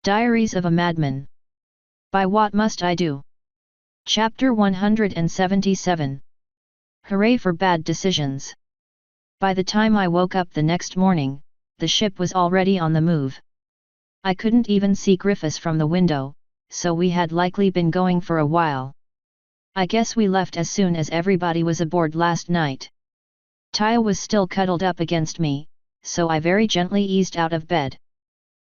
Diaries of a Madman. By What Must I Do? Chapter 177. Hurray for Bad Decisions. By the time I woke up the next morning, the ship was already on the move. I couldn't even see Griffiths from the window, so we had likely been going for a while. I guess we left as soon as everybody was aboard last night. Taya was still cuddled up against me, so I very gently eased out of bed.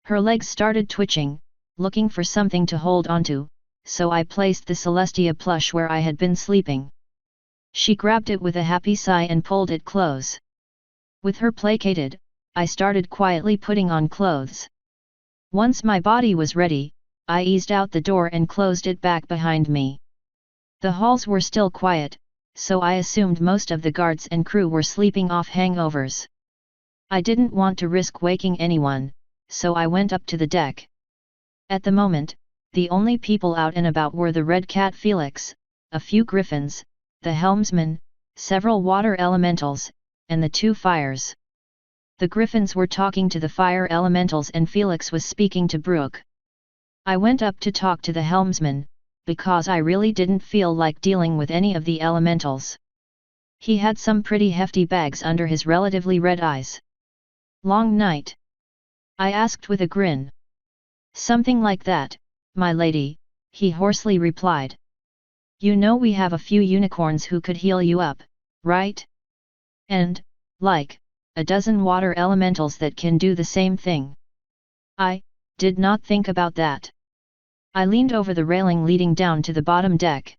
Her legs started twitching, looking for something to hold onto, so I placed the Celestia plush where I had been sleeping. She grabbed it with a happy sigh and pulled it close. With her placated, I started quietly putting on clothes. Once my body was ready, I eased out the door and closed it back behind me. The halls were still quiet, so I assumed most of the guards and crew were sleeping off hangovers. I didn't want to risk waking anyone, so I went up to the deck. At the moment, the only people out and about were the Red Cat Felix, a few griffins, the helmsman, several water elementals, and the two fires. The griffins were talking to the fire elementals and Felix was speaking to Brooke. I went up to talk to the helmsman, because I really didn't feel like dealing with any of the elementals. He had some pretty hefty bags under his relatively red eyes. "Long night?" I asked with a grin. "Something like that, my lady," he hoarsely replied. "You know we have a few unicorns who could heal you up, right? And, like, a dozen water elementals that can do the same thing." I did not think about that. I leaned over the railing leading down to the bottom deck.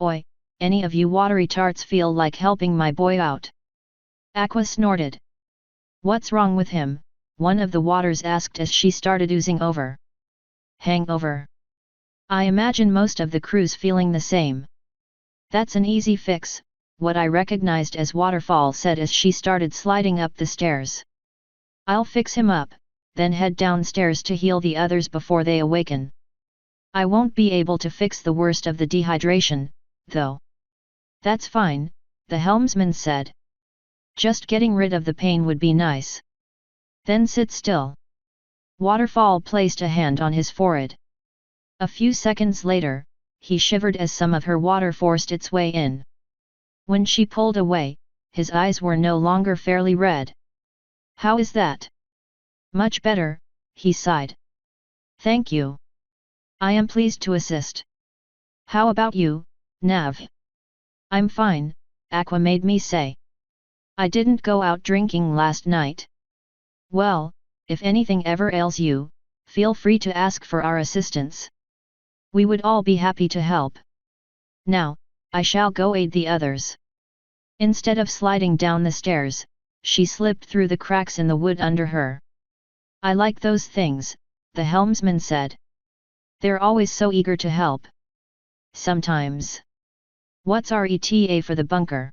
"Oi, any of you watery tarts feel like helping my boy out?" Aqua snorted. "What's wrong with him?" one of the waters asked as she started oozing over. "Hangover. I imagine most of the crew's feeling the same." "That's an easy fix," what I recognized as Waterfall said as she started sliding up the stairs. "I'll fix him up, then head downstairs to heal the others before they awaken. I won't be able to fix the worst of the dehydration, though." "That's fine," the helmsman said. "Just getting rid of the pain would be nice." "Then sit still." Waterfall placed a hand on his forehead. A few seconds later, he shivered as some of her water forced its way in. When she pulled away, his eyes were no longer fairly red. "How is that?" "Much better," he sighed. "Thank you. I am pleased to assist. How about you, Nav?" "I'm fine," Aqua made me say. "I didn't go out drinking last night." "Well, if anything ever ails you, feel free to ask for our assistance. We would all be happy to help. Now, I shall go aid the others." Instead of sliding down the stairs, she slipped through the cracks in the wood under her. "I like those things," the helmsman said. "They're always so eager to help." "Sometimes." "What's our ETA for the bunker?"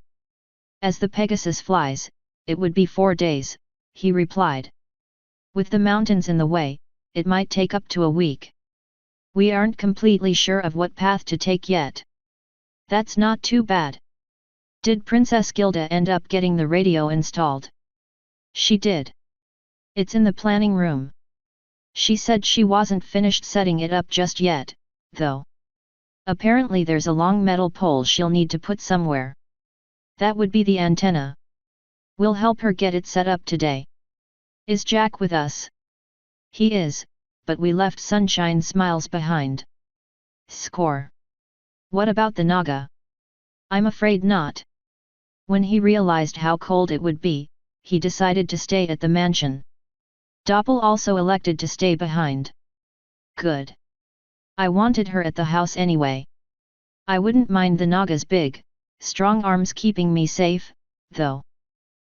"As the Pegasus flies, it would be 4 days," he replied. "With the mountains in the way, it might take up to a week. We aren't completely sure of what path to take yet." "That's not too bad. Did Princess Gilda end up getting the radio installed?" "She did. It's in the planning room. She said she wasn't finished setting it up just yet, though. Apparently there's a long metal pole she'll need to put somewhere. That would be the antenna. We'll help her get it set up today." "Is Jack with us?" "He is, but we left Sunshine Smiles behind." "Score. What about the Naga?" "I'm afraid not." When he realized how cold it would be, he decided to stay at the mansion. Doppel also elected to stay behind. Good. I wanted her at the house anyway. I wouldn't mind the Naga's big, strong arms keeping me safe, though.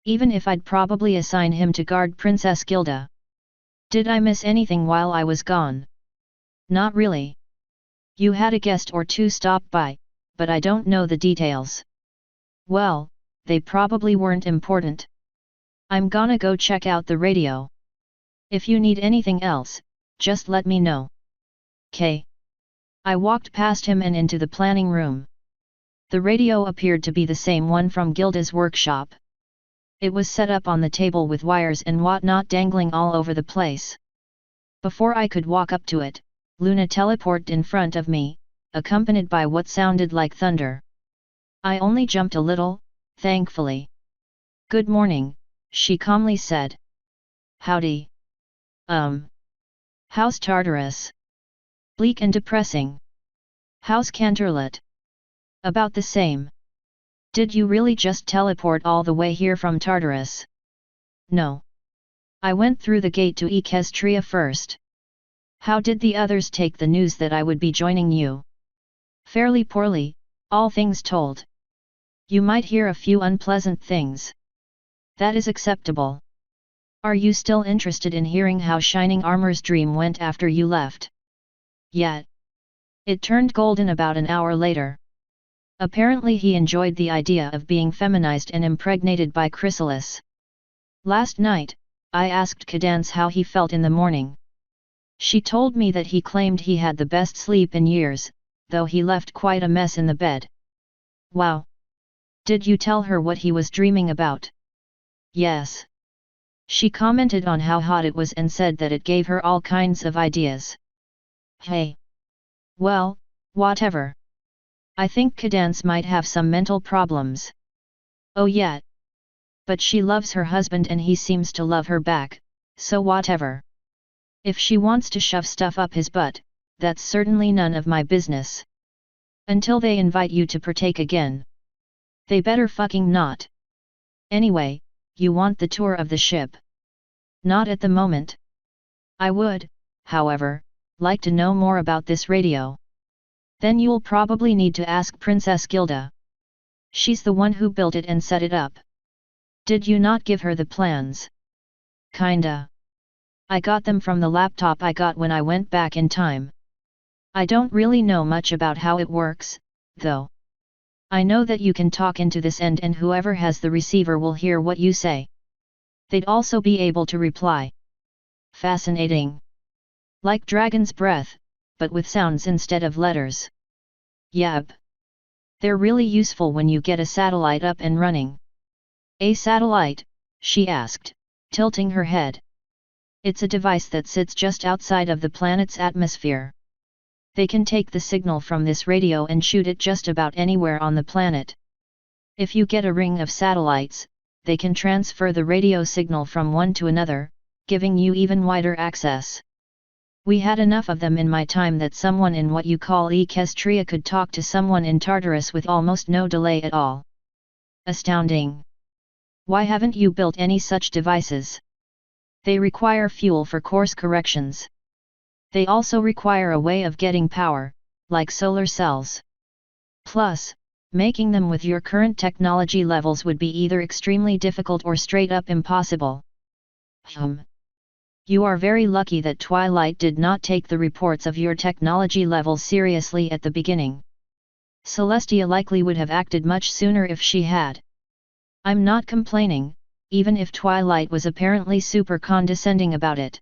Even if I'd probably assign him to guard Princess Gilda. "Did I miss anything while I was gone?" "Not really. You had a guest or two stop by, but I don't know the details." "Well, they probably weren't important. I'm gonna go check out the radio. If you need anything else, just let me know." "K." I walked past him and into the planning room. The radio appeared to be the same one from Gilda's workshop. It was set up on the table with wires and whatnot dangling all over the place. Before I could walk up to it, Luna teleported in front of me, accompanied by what sounded like thunder. I only jumped a little, thankfully. "Good morning," she calmly said. "Howdy. How's Tartarus?" "Bleak and depressing." "How's Canterlot?" "About the same." "Did you really just teleport all the way here from Tartarus?" "No. I went through the gate to Equestria first." "How did the others take the news that I would be joining you?" "Fairly poorly, all things told. You might hear a few unpleasant things." "That is acceptable. Are you still interested in hearing how Shining Armor's dream went after you left?" "Yet. It turned golden about an hour later. Apparently he enjoyed the idea of being feminized and impregnated by Chrysalis. Last night, I asked Cadance how he felt in the morning. She told me that he claimed he had the best sleep in years, though he left quite a mess in the bed." "Wow. Did you tell her what he was dreaming about?" "Yes. She commented on how hot it was and said that it gave her all kinds of ideas." "Hey. Well, whatever. I think Cadance might have some mental problems." "Oh yeah. But she loves her husband and he seems to love her back, so whatever. If she wants to shove stuff up his butt, that's certainly none of my business. Until they invite you to partake again. They better fucking not. Anyway, you want the tour of the ship?" "Not at the moment. I would, however, like to know more about this radio." "Then you'll probably need to ask Princess Gilda. She's the one who built it and set it up." "Did you not give her the plans?" "Kinda. I got them from the laptop I got when I went back in time. I don't really know much about how it works, though. I know that you can talk into this end and whoever has the receiver will hear what you say. They'd also be able to reply." "Fascinating. Like Dragon's Breath, but with sounds instead of letters." "Yep. They're really useful when you get a satellite up and running." "A satellite?" she asked, tilting her head. "It's a device that sits just outside of the planet's atmosphere. They can take the signal from this radio and shoot it just about anywhere on the planet. If you get a ring of satellites, they can transfer the radio signal from one to another, giving you even wider access. We had enough of them in my time that someone in what you call Equestria could talk to someone in Tartarus with almost no delay at all." "Astounding. Why haven't you built any such devices?" "They require fuel for course corrections. They also require a way of getting power, like solar cells. Plus, making them with your current technology levels would be either extremely difficult or straight up impossible." "You are very lucky that Twilight did not take the reports of your technology levels seriously at the beginning. Celestia likely would have acted much sooner if she had." "I'm not complaining, even if Twilight was apparently super condescending about it."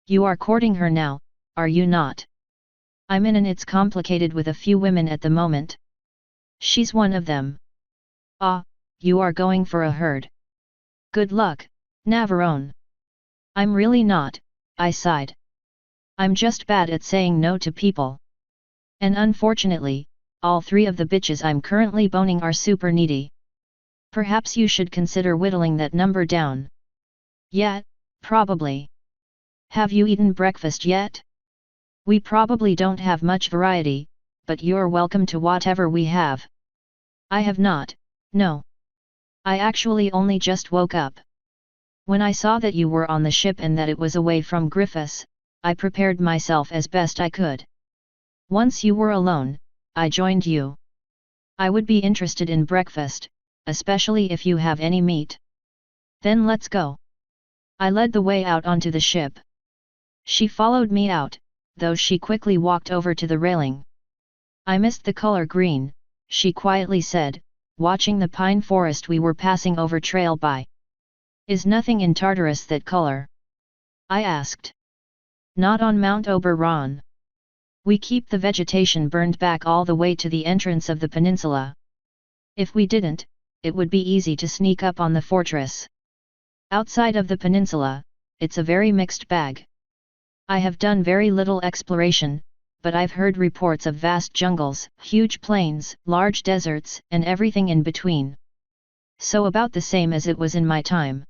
"You are courting her now, are you not?" "I'm in and it's complicated with a few women at the moment." "She's one of them." "Ah, you are going for a herd. Good luck, Navarone." "I'm really not," I sighed. "I'm just bad at saying no to people. And unfortunately, all three of the bitches I'm currently boning are super needy. Perhaps you should consider whittling that number down." "Yeah, probably. Have you eaten breakfast yet?" "We probably don't have much variety, but you're welcome to whatever we have." "I have not, no. I actually only just woke up. When I saw that you were on the ship and that it was away from Griffiths, I prepared myself as best I could. Once you were alone, I joined you. I would be interested in breakfast, especially if you have any meat." "Then let's go." I led the way out onto the ship. She followed me out, though she quickly walked over to the railing. "I missed the color green," she quietly said, watching the pine forest we were passing over trail by. "Is nothing in Tartarus that color?" I asked. "Not on Mount Oberon. We keep the vegetation burned back all the way to the entrance of the peninsula. If we didn't, it would be easy to sneak up on the fortress. Outside of the peninsula, it's a very mixed bag. I have done very little exploration, but I've heard reports of vast jungles, huge plains, large deserts, and everything in between. So about the same as it was in my time.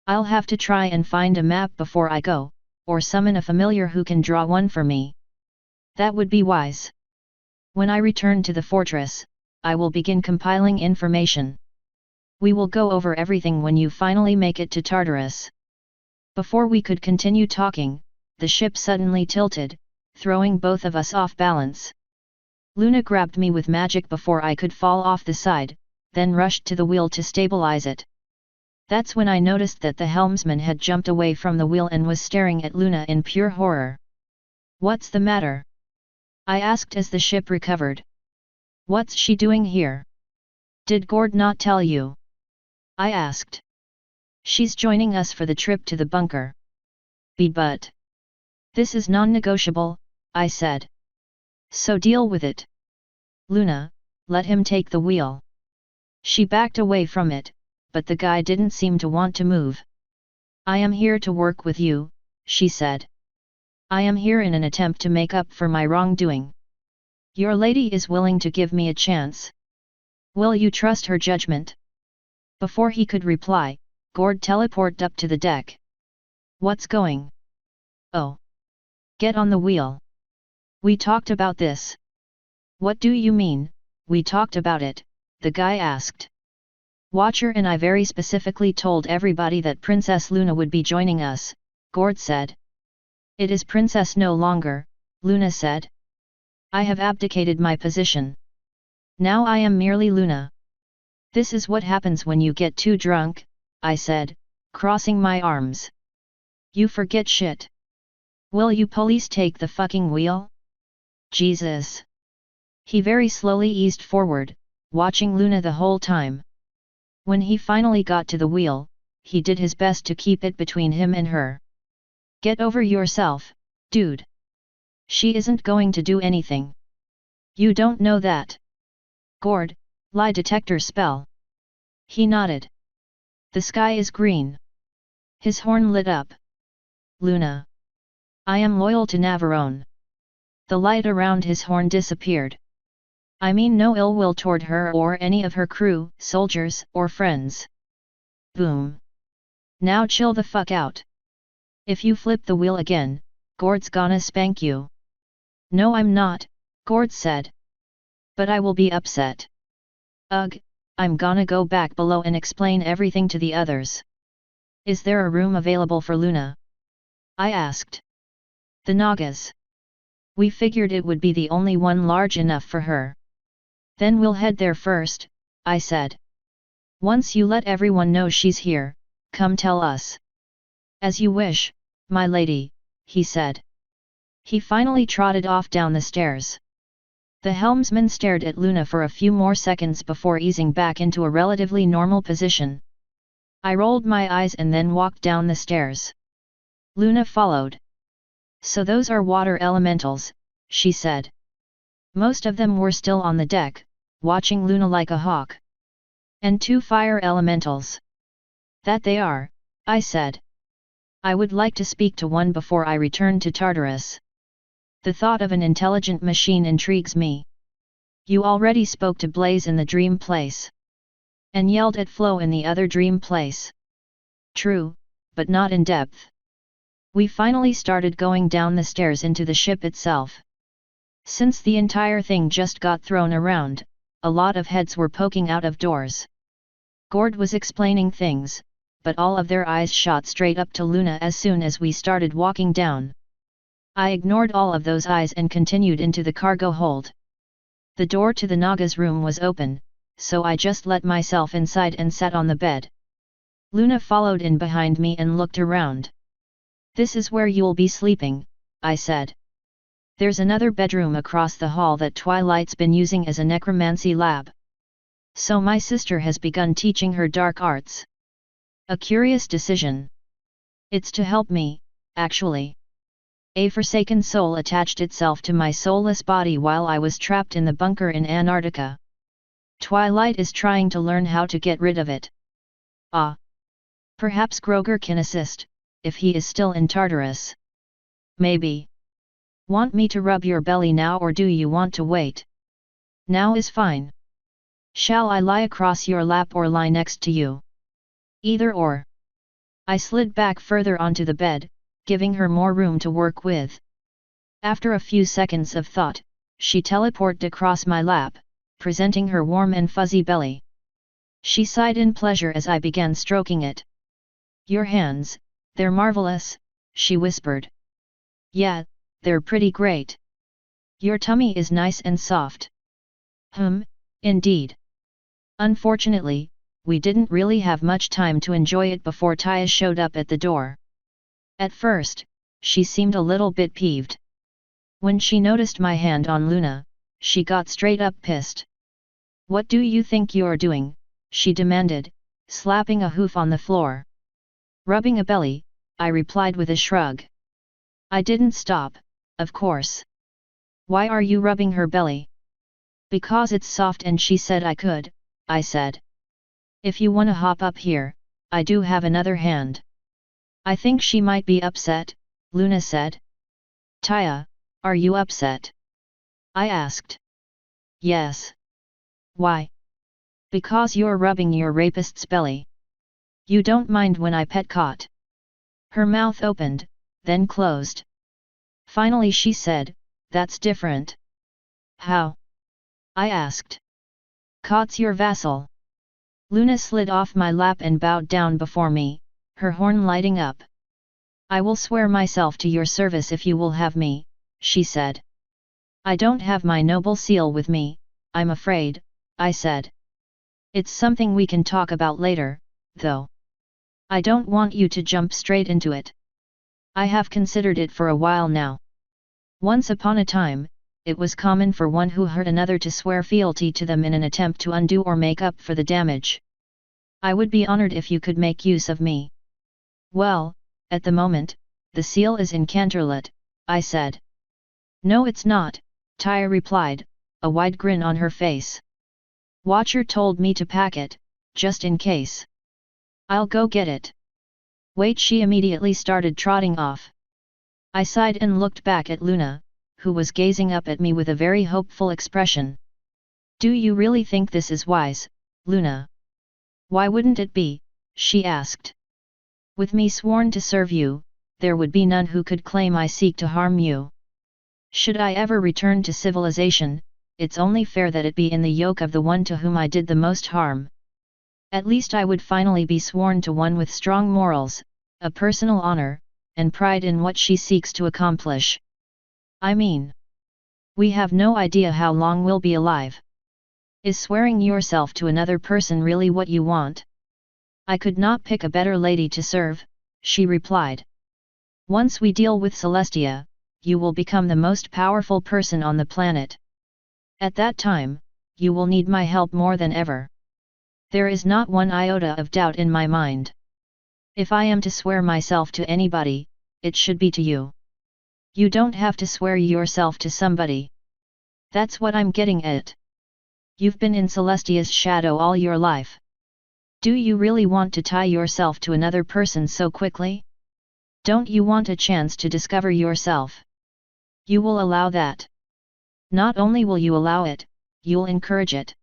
I'll have to try and find a map before I go, or summon a familiar who can draw one for me. That would be wise. When I return to the fortress, I will begin compiling information. We will go over everything when you finally make it to Tartarus. Before we could continue talking, the ship suddenly tilted, throwing both of us off balance. Luna grabbed me with magic before I could fall off the side, then rushed to the wheel to stabilize it. That's when I noticed that the helmsman had jumped away from the wheel and was staring at Luna in pure horror. "What's the matter?" I asked as the ship recovered. "What's she doing here? Did Gord not tell you?" I asked. "She's joining us for the trip to the bunker." But this is non-negotiable," I said. "So deal with it. Luna, let him take the wheel." She backed away from it, but the guy didn't seem to want to move. "I am here to work with you," she said. "I am here in an attempt to make up for my wrongdoing. Your lady is willing to give me a chance. Will you trust her judgment?" Before he could reply, Gord teleported up to the deck. "What's going?" "Oh. Get on the wheel. We talked about this." "What do you mean, we talked about it?" the guy asked. "Watcher and I very specifically told everybody that Princess Luna would be joining us," Gord said. "It is princess no longer," Luna said. "I have abdicated my position. Now I am merely Luna." "This is what happens when you get too drunk," I said, crossing my arms. "You forget shit. Will you police take the fucking wheel?" "Jesus." He very slowly eased forward, watching Luna the whole time. When he finally got to the wheel, he did his best to keep it between him and her. "Get over yourself, dude. She isn't going to do anything. You don't know that." "Gord, lie detector spell." He nodded. "The sky is green." His horn lit up. "Luna. I am loyal to Navarone." The light around his horn disappeared. "I mean no ill will toward her or any of her crew, soldiers, or friends." Boom. "Now chill the fuck out. If you flip the wheel again, Gord's gonna spank you." "No I'm not," Gord said. "But I will be upset. Ugh, I'm gonna go back below and explain everything to the others." "Is there a room available for Luna?" I asked. "The Nagas. We figured it would be the only one large enough for her." "Then we'll head there first," I said. "Once you let everyone know she's here, come tell us." "As you wish, my lady," he said. He finally trotted off down the stairs. The helmsman stared at Luna for a few more seconds before easing back into a relatively normal position. I rolled my eyes and then walked down the stairs. Luna followed. "So those are water elementals," she said. Most of them were still on the deck, watching Luna like a hawk. "And 2 fire elementals." "That they are," I said. "I would like to speak to one before I return to Tartarus. The thought of an intelligent machine intrigues me." "You already spoke to Blaze in the dream place. And yelled at Flo in the other dream place." "True, but not in depth." We finally started going down the stairs into the ship itself. Since the entire thing just got thrown around, a lot of heads were poking out of doors. Gord was explaining things, but all of their eyes shot straight up to Luna as soon as we started walking down. I ignored all of those eyes and continued into the cargo hold. The door to the Naga's room was open, so I just let myself inside and sat on the bed. Luna followed in behind me and looked around. "This is where you'll be sleeping," I said. "There's another bedroom across the hall that Twilight's been using as a necromancy lab. So my sister has begun teaching her dark arts. A curious decision. It's to help me, actually. A forsaken soul attached itself to my soulless body while I was trapped in the bunker in Antarctica. Twilight is trying to learn how to get rid of it. Ah. Perhaps Groger can assist, if he is still in Tartarus." maybe. Want me to rub your belly now or do you want to wait? Now is fine. Shall I lie across your lap or lie next to you? Either or. I slid back further onto the bed, giving her more room to work with. After a few seconds of thought, she teleported across my lap, presenting her warm and fuzzy belly. She sighed in pleasure as I began stroking it. Your hands, they're marvelous, she whispered. Yeah, they're pretty great. Your tummy is nice and soft. Indeed. Unfortunately, we didn't really have much time to enjoy it before Taya showed up at the door. At first, she seemed a little bit peeved. When she noticed my hand on Luna, she got straight up pissed. What do you think you're doing? She demanded, slapping a hoof on the floor. Rubbing a belly, I replied with a shrug. I didn't stop, of course. Why are you rubbing her belly? Because it's soft and she said I could, I said. If you wanna hop up here, I do have another hand. I think she might be upset, Luna said. Taya, are you upset? I asked. Yes. Why? Because you're rubbing your rapist's belly. You don't mind when I pet caught. Her mouth opened, then closed. Finally she said, that's different. How? I asked. Caught's your vassal. Luna slid off my lap and bowed down before me, her horn lighting up. I will swear myself to your service if you will have me, she said. I don't have my noble seal with me, I'm afraid, I said. It's something we can talk about later, though. I don't want you to jump straight into it. I have considered it for a while now. Once upon a time, it was common for one who hurt another to swear fealty to them in an attempt to undo or make up for the damage. I would be honored if you could make use of me. Well, at the moment, the seal is in Canterlet, I said. No it's not, Taya replied, a wide grin on her face. Watcher told me to pack it, just in case. I'll go get it. Wait, she immediately started trotting off. I sighed and looked back at Luna, who was gazing up at me with a very hopeful expression. Do you really think this is wise, Luna? Why wouldn't it be? She asked. With me sworn to serve you, there would be none who could claim I seek to harm you. Should I ever return to civilization, it's only fair that it be in the yoke of the one to whom I did the most harm. At least I would finally be sworn to one with strong morals, a personal honor, and pride in what she seeks to accomplish. I mean, we have no idea how long we'll be alive. Is swearing yourself to another person really what you want? I could not pick a better lady to serve, she replied. Once we deal with Celestia, you will become the most powerful person on the planet. At that time, you will need my help more than ever. There is not one iota of doubt in my mind. If I am to swear myself to anybody, it should be to you. You don't have to swear yourself to somebody. That's what I'm getting at. You've been in Celestia's shadow all your life. Do you really want to tie yourself to another person so quickly? Don't you want a chance to discover yourself? You will allow that. Not only will you allow it, you'll encourage it.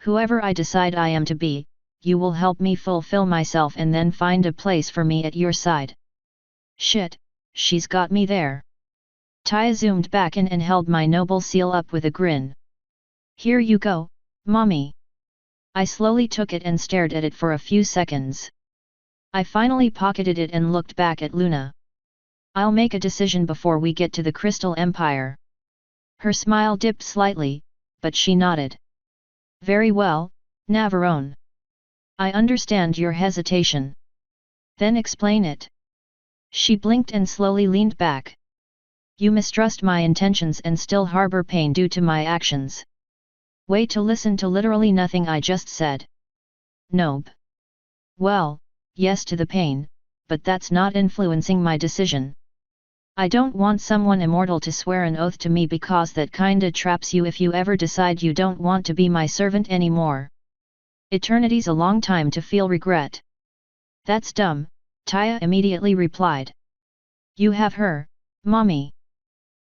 Whoever I decide I am to be, you will help me fulfill myself and then find a place for me at your side. Shit, she's got me there. Taya zoomed back in and held my noble seal up with a grin. Here you go, mommy. I slowly took it and stared at it for a few seconds. I finally pocketed it and looked back at Luna. I'll make a decision before we get to the Crystal Empire. Her smile dipped slightly, but she nodded. Very well, Navarone. I understand your hesitation. Then explain it. She blinked and slowly leaned back. You mistrust my intentions and still harbor pain due to my actions. Wait to listen to literally nothing I just said. Nope. Well, yes to the pain, but that's not influencing my decision. I don't want someone immortal to swear an oath to me because that kinda traps you if you ever decide you don't want to be my servant anymore. Eternity's a long time to feel regret. That's dumb, Taya immediately replied. You have her, Mommy!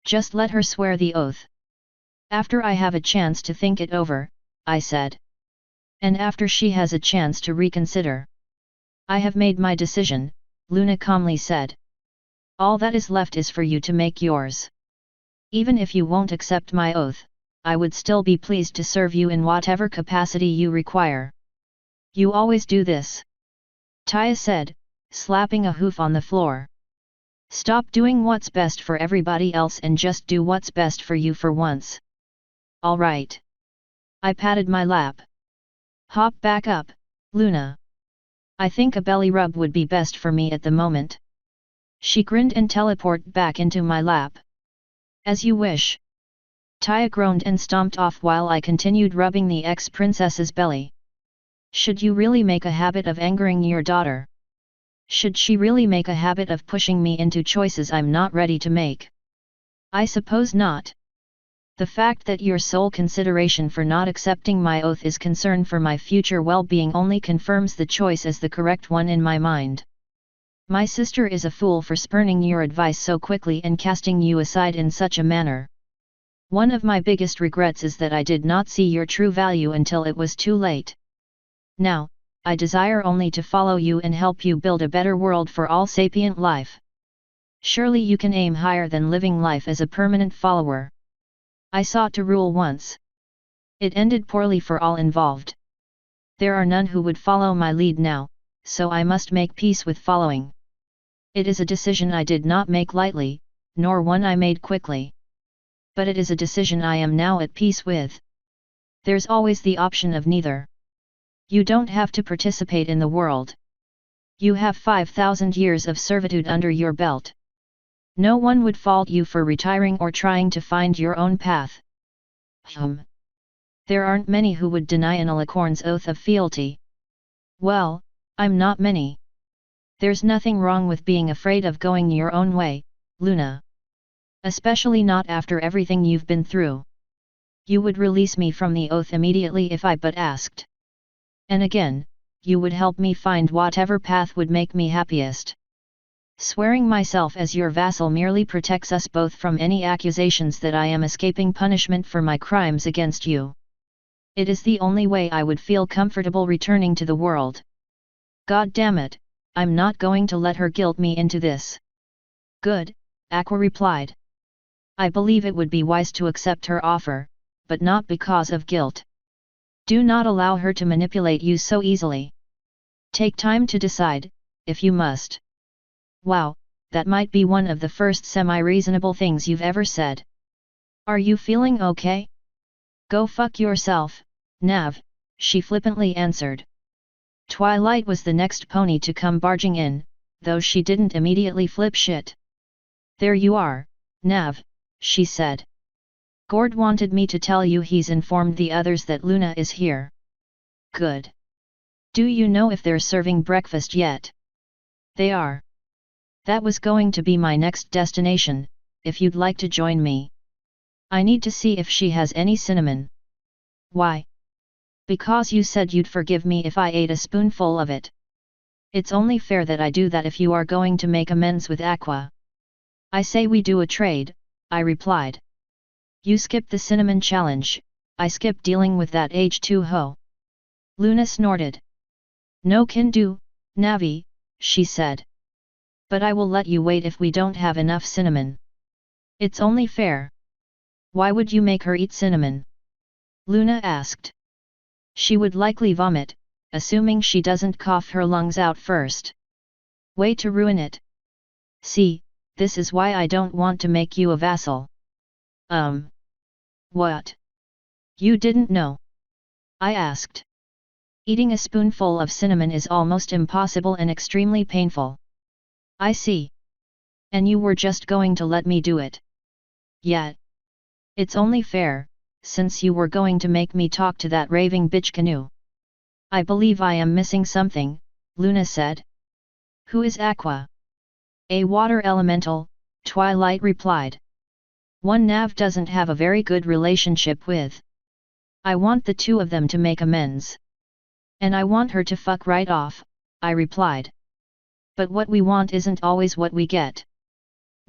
Just let her swear the oath. After I have a chance to think it over, I said. And after she has a chance to reconsider. I have made my decision, Luna calmly said. All that is left is for you to make yours. Even if you won't accept my oath, I would still be pleased to serve you in whatever capacity you require. You always do this. Taya said, slapping a hoof on the floor. Stop doing what's best for everybody else and just do what's best for you for once. All right. I patted my lap. Hop back up, Luna. I think a belly rub would be best for me at the moment. She grinned and teleported back into my lap. As you wish. Taya groaned and stomped off while I continued rubbing the ex-princess's belly. Should you really make a habit of angering your daughter? Should she really make a habit of pushing me into choices I'm not ready to make? I suppose not. The fact that your sole consideration for not accepting my oath is concern for my future well-being only confirms the choice as the correct one in my mind. My sister is a fool for spurning your advice so quickly and casting you aside in such a manner. One of my biggest regrets is that I did not see your true value until it was too late. Now, I desire only to follow you and help you build a better world for all sapient life. Surely you can aim higher than living life as a permanent follower. I sought to rule once. It ended poorly for all involved. There are none who would follow my lead now, so I must make peace with following. It is a decision I did not make lightly, nor one I made quickly. But it is a decision I am now at peace with. There's always the option of neither. You don't have to participate in the world. You have 5,000 years of servitude under your belt. No one would fault you for retiring or trying to find your own path. There aren't many who would deny an alicorn's oath of fealty. Well, I'm not many. There's nothing wrong with being afraid of going your own way, Luna. Especially not after everything you've been through. You would release me from the oath immediately if I but asked. And again, you would help me find whatever path would make me happiest. Swearing myself as your vassal merely protects us both from any accusations that I am escaping punishment for my crimes against you. It is the only way I would feel comfortable returning to the world. God damn it, I'm not going to let her guilt me into this. Good, Aqua replied. I believe it would be wise to accept her offer, but not because of guilt. Do not allow her to manipulate you so easily. Take time to decide, if you must. Wow, that might be one of the first semi-reasonable things you've ever said. Are you feeling okay? Go fuck yourself, Nav, she flippantly answered. Twilight was the next pony to come barging in, though she didn't immediately flip shit. There you are, Nav, she said. Gord wanted me to tell you he's informed the others that Luna is here. Good. Do you know if they're serving breakfast yet? They are. That was going to be my next destination, if you'd like to join me. I need to see if she has any cinnamon. Why? Because you said you'd forgive me if I ate a spoonful of it. It's only fair that I do that if you are going to make amends with Aqua. I say we do a trade, I replied. You skip the cinnamon challenge, I skip dealing with that H2 hoe. Luna snorted. No can do, Navi, she said. But I will let you wait if we don't have enough cinnamon. It's only fair. Why would you make her eat cinnamon? Luna asked. She would likely vomit, assuming she doesn't cough her lungs out first. Way to ruin it. See, this is why I don't want to make you a vassal. What? You didn't know? I asked. Eating a spoonful of cinnamon is almost impossible and extremely painful. I see. And you were just going to let me do it. Yeah. It's only fair, since you were going to make me talk to that raving bitch Canoe. I believe I am missing something, Luna said. Who is Aqua? A water elemental, Twilight replied. One Nav doesn't have a very good relationship with. I want the two of them to make amends. And I want her to fuck right off, I replied. But what we want isn't always what we get.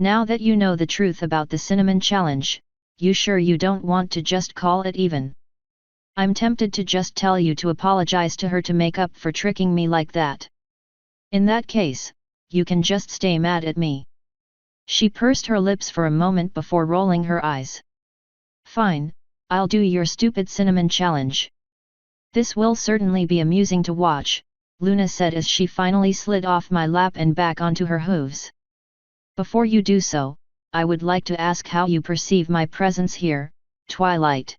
Now that you know the truth about the cinnamon challenge, you sure you don't want to just call it even? I'm tempted to just tell you to apologize to her to make up for tricking me like that. In that case, you can just stay mad at me. She pursed her lips for a moment before rolling her eyes. Fine, I'll do your stupid cinnamon challenge. This will certainly be amusing to watch, Luna said as she finally slid off my lap and back onto her hooves. Before you do so, I would like to ask how you perceive my presence here, Twilight.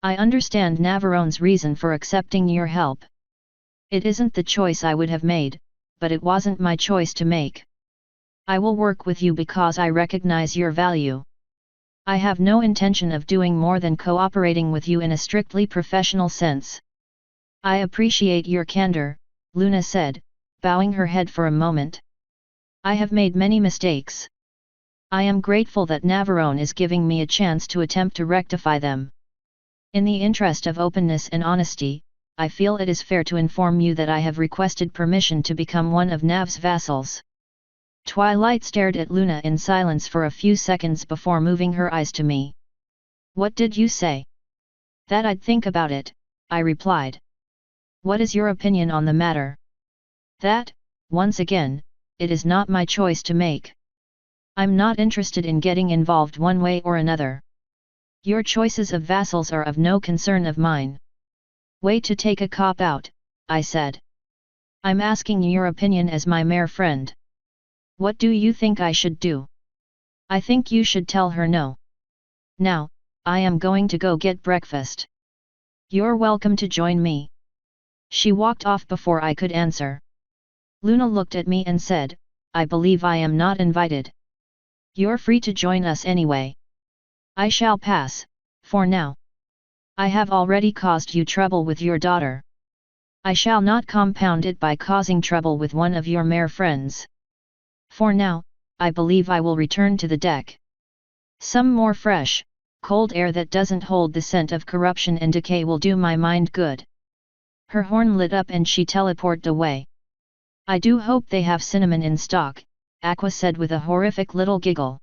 I understand Navarrone's reason for accepting your help. It isn't the choice I would have made, but it wasn't my choice to make. I will work with you because I recognize your value. I have no intention of doing more than cooperating with you in a strictly professional sense. I appreciate your candor, Luna said, bowing her head for a moment. I have made many mistakes. I am grateful that Navarrone is giving me a chance to attempt to rectify them. In the interest of openness and honesty, I feel it is fair to inform you that I have requested permission to become one of Nav's vassals. Twilight stared at Luna in silence for a few seconds before moving her eyes to me. What did you say? That I'd think about it, I replied. What is your opinion on the matter? That, once again, it is not my choice to make. I'm not interested in getting involved one way or another. Your choices of vassals are of no concern of mine. Way to take a cop-out, I said. I'm asking your opinion as my mere friend. What do you think I should do? I think you should tell her no. Now, I am going to go get breakfast. You're welcome to join me. She walked off before I could answer. Luna looked at me and said, I believe I am not invited. You're free to join us anyway. I shall pass, for now. I have already caused you trouble with your daughter. I shall not compound it by causing trouble with one of your mere friends. For now, I believe I will return to the deck. Some more fresh, cold air that doesn't hold the scent of corruption and decay will do my mind good. Her horn lit up and she teleported away. I do hope they have cinnamon in stock, Aqua said with a horrific little giggle.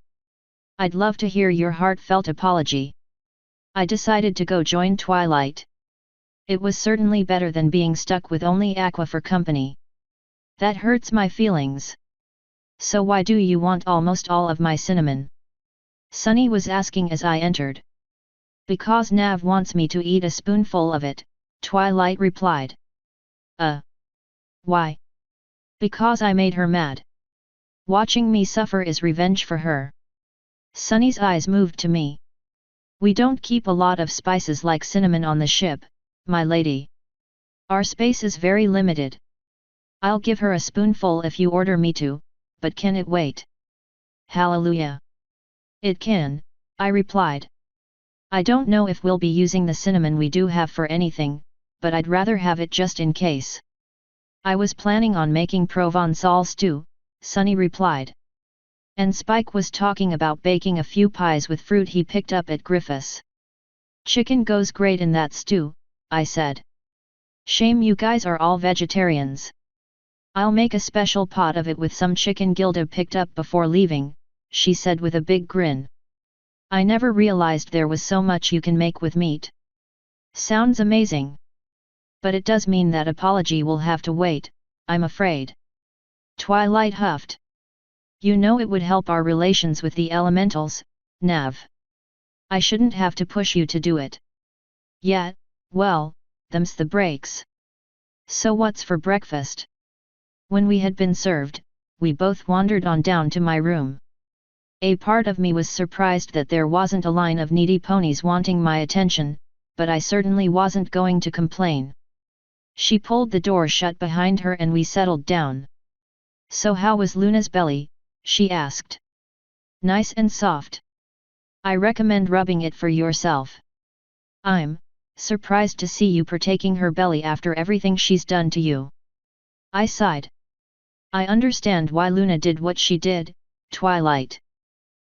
I'd love to hear your heartfelt apology. I decided to go join Twilight. It was certainly better than being stuck with only Aqua for company. That hurts my feelings. So why do you want almost all of my cinnamon? Sunny was asking as I entered. Because Nav wants me to eat a spoonful of it, Twilight replied. Why? Because I made her mad. Watching me suffer is revenge for her. Sunny's eyes moved to me. We don't keep a lot of spices like cinnamon on the ship, my lady. Our space is very limited. I'll give her a spoonful if you order me to, but can it wait? Hallelujah. It can, I replied. I don't know if we'll be using the cinnamon we do have for anything, but I'd rather have it just in case. I was planning on making Provençal stew, Sunny replied. And Spike was talking about baking a few pies with fruit he picked up at Griffith's. Chicken goes great in that stew, I said. Shame you guys are all vegetarians. I'll make a special pot of it with some chicken Gilda picked up before leaving, she said with a big grin. I never realized there was so much you can make with meat. Sounds amazing. But it does mean that apology will have to wait, I'm afraid. Twilight huffed. You know it would help our relations with the elementals, Nav. I shouldn't have to push you to do it. Yeah, well, them's the breaks. So what's for breakfast? When we had been served, we both wandered on down to my room. A part of me was surprised that there wasn't a line of needy ponies wanting my attention, but I certainly wasn't going to complain. She pulled the door shut behind her and we settled down. So how was Luna's belly? She asked. Nice and soft. I recommend rubbing it for yourself. I'm surprised to see you partaking her belly after everything she's done to you. I sighed. I understand why Luna did what she did, Twilight.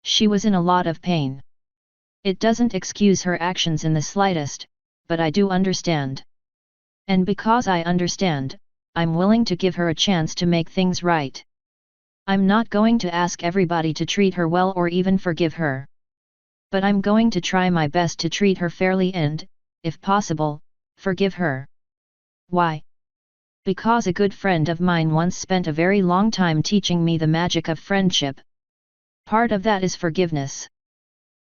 She was in a lot of pain. It doesn't excuse her actions in the slightest, but I do understand. And because I understand, I'm willing to give her a chance to make things right. I'm not going to ask everybody to treat her well or even forgive her. But I'm going to try my best to treat her fairly and, if possible, forgive her. Why? Because a good friend of mine once spent a very long time teaching me the magic of friendship. Part of that is forgiveness.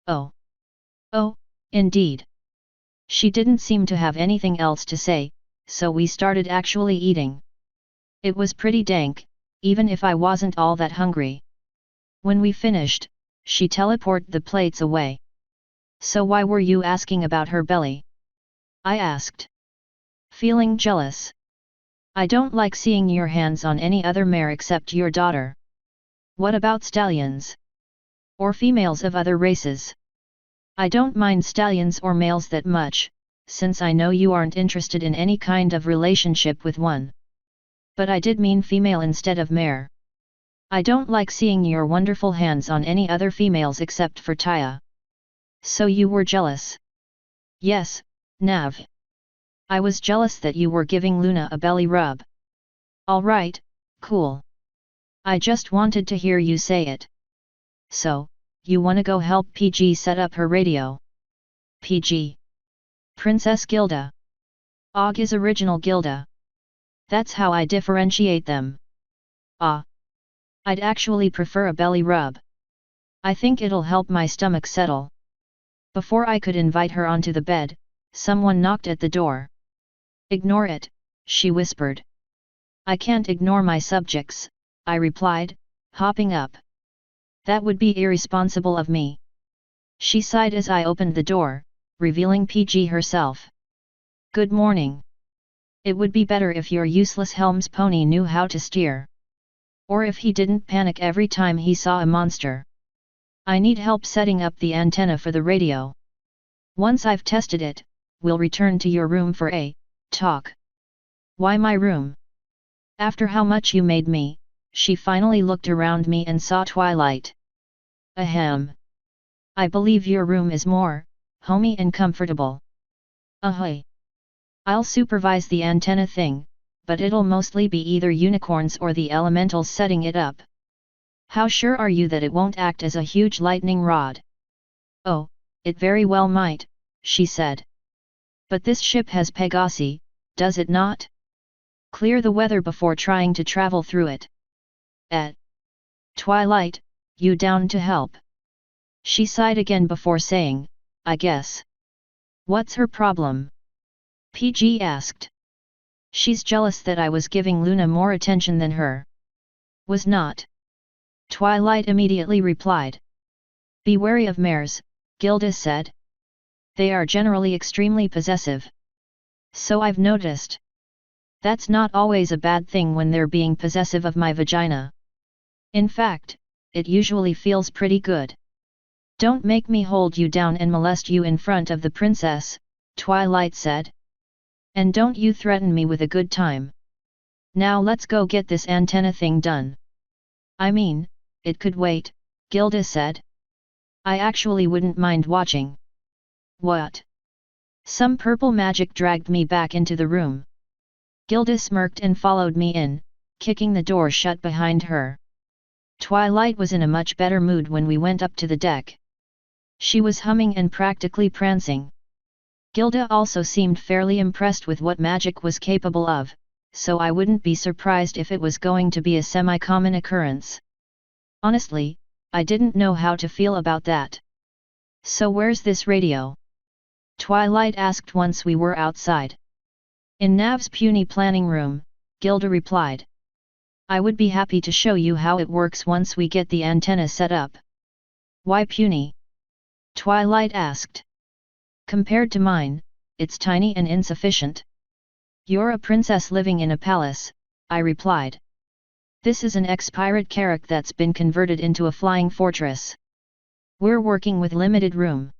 Oh. Oh, indeed. She didn't seem to have anything else to say, so we started actually eating. It was pretty dank, even if I wasn't all that hungry. When we finished, she teleported the plates away. So why were you asking about her belly? I asked. Feeling jealous. I don't like seeing your hands on any other mare except your daughter. What about stallions? Or females of other races? I don't mind stallions or males that much, since I know you aren't interested in any kind of relationship with one. But I did mean female instead of mare. I don't like seeing your wonderful hands on any other females except for Taya. So you were jealous? Yes, Nav. I was jealous that you were giving Luna a belly rub. Alright, cool. I just wanted to hear you say it. So, you wanna go help PG set up her radio? PG. Princess Gilda. Og is original Gilda. That's how I differentiate them. Ah. I'd actually prefer a belly rub. I think it'll help my stomach settle. Before I could invite her onto the bed, someone knocked at the door. Ignore it, she whispered. I can't ignore my subjects, I replied, hopping up. That would be irresponsible of me. She sighed as I opened the door, revealing PG herself. Good morning. It would be better if your useless Helm's pony knew how to steer. Or if he didn't panic every time he saw a monster. I need help setting up the antenna for the radio. Once I've tested it, we'll return to your room for a talk. Why my room? After how much you made me, she finally looked around me and saw Twilight. Ahem. I believe your room is more homey and comfortable. Ahoy. I'll supervise the antenna thing, but it'll mostly be either unicorns or the elementals setting it up. How sure are you that it won't act as a huge lightning rod? Oh, it very well might, she said. But this ship has Pegasi, does it not? Clear the weather before trying to travel through it. Twilight, you down to help? She sighed again before saying, I guess. What's her problem? PG asked. She's jealous that I was giving Luna more attention than her. Was not. Twilight immediately replied. Be wary of mares, Gilda said. They are generally extremely possessive. So I've noticed. That's not always a bad thing when they're being possessive of my vagina. In fact, it usually feels pretty good. Don't make me hold you down and molest you in front of the princess, Twilight said. And don't you threaten me with a good time. Now let's go get this antenna thing done. I mean, it could wait, Gilda said. I actually wouldn't mind watching. What? Some purple magic dragged me back into the room. Gilda smirked and followed me in, kicking the door shut behind her. Twilight was in a much better mood when we went up to the deck. She was humming and practically prancing. Gilda also seemed fairly impressed with what magic was capable of, so I wouldn't be surprised if it was going to be a semi-common occurrence. Honestly, I didn't know how to feel about that. So where's this radio? Twilight asked once we were outside. In Nav's puny planning room, Gilda replied. I would be happy to show you how it works once we get the antenna set up. Why puny? Twilight asked. Compared to mine, it's tiny and insufficient. You're a princess living in a palace, I replied. This is an ex-pirate carrack that's been converted into a flying fortress. We're working with limited room.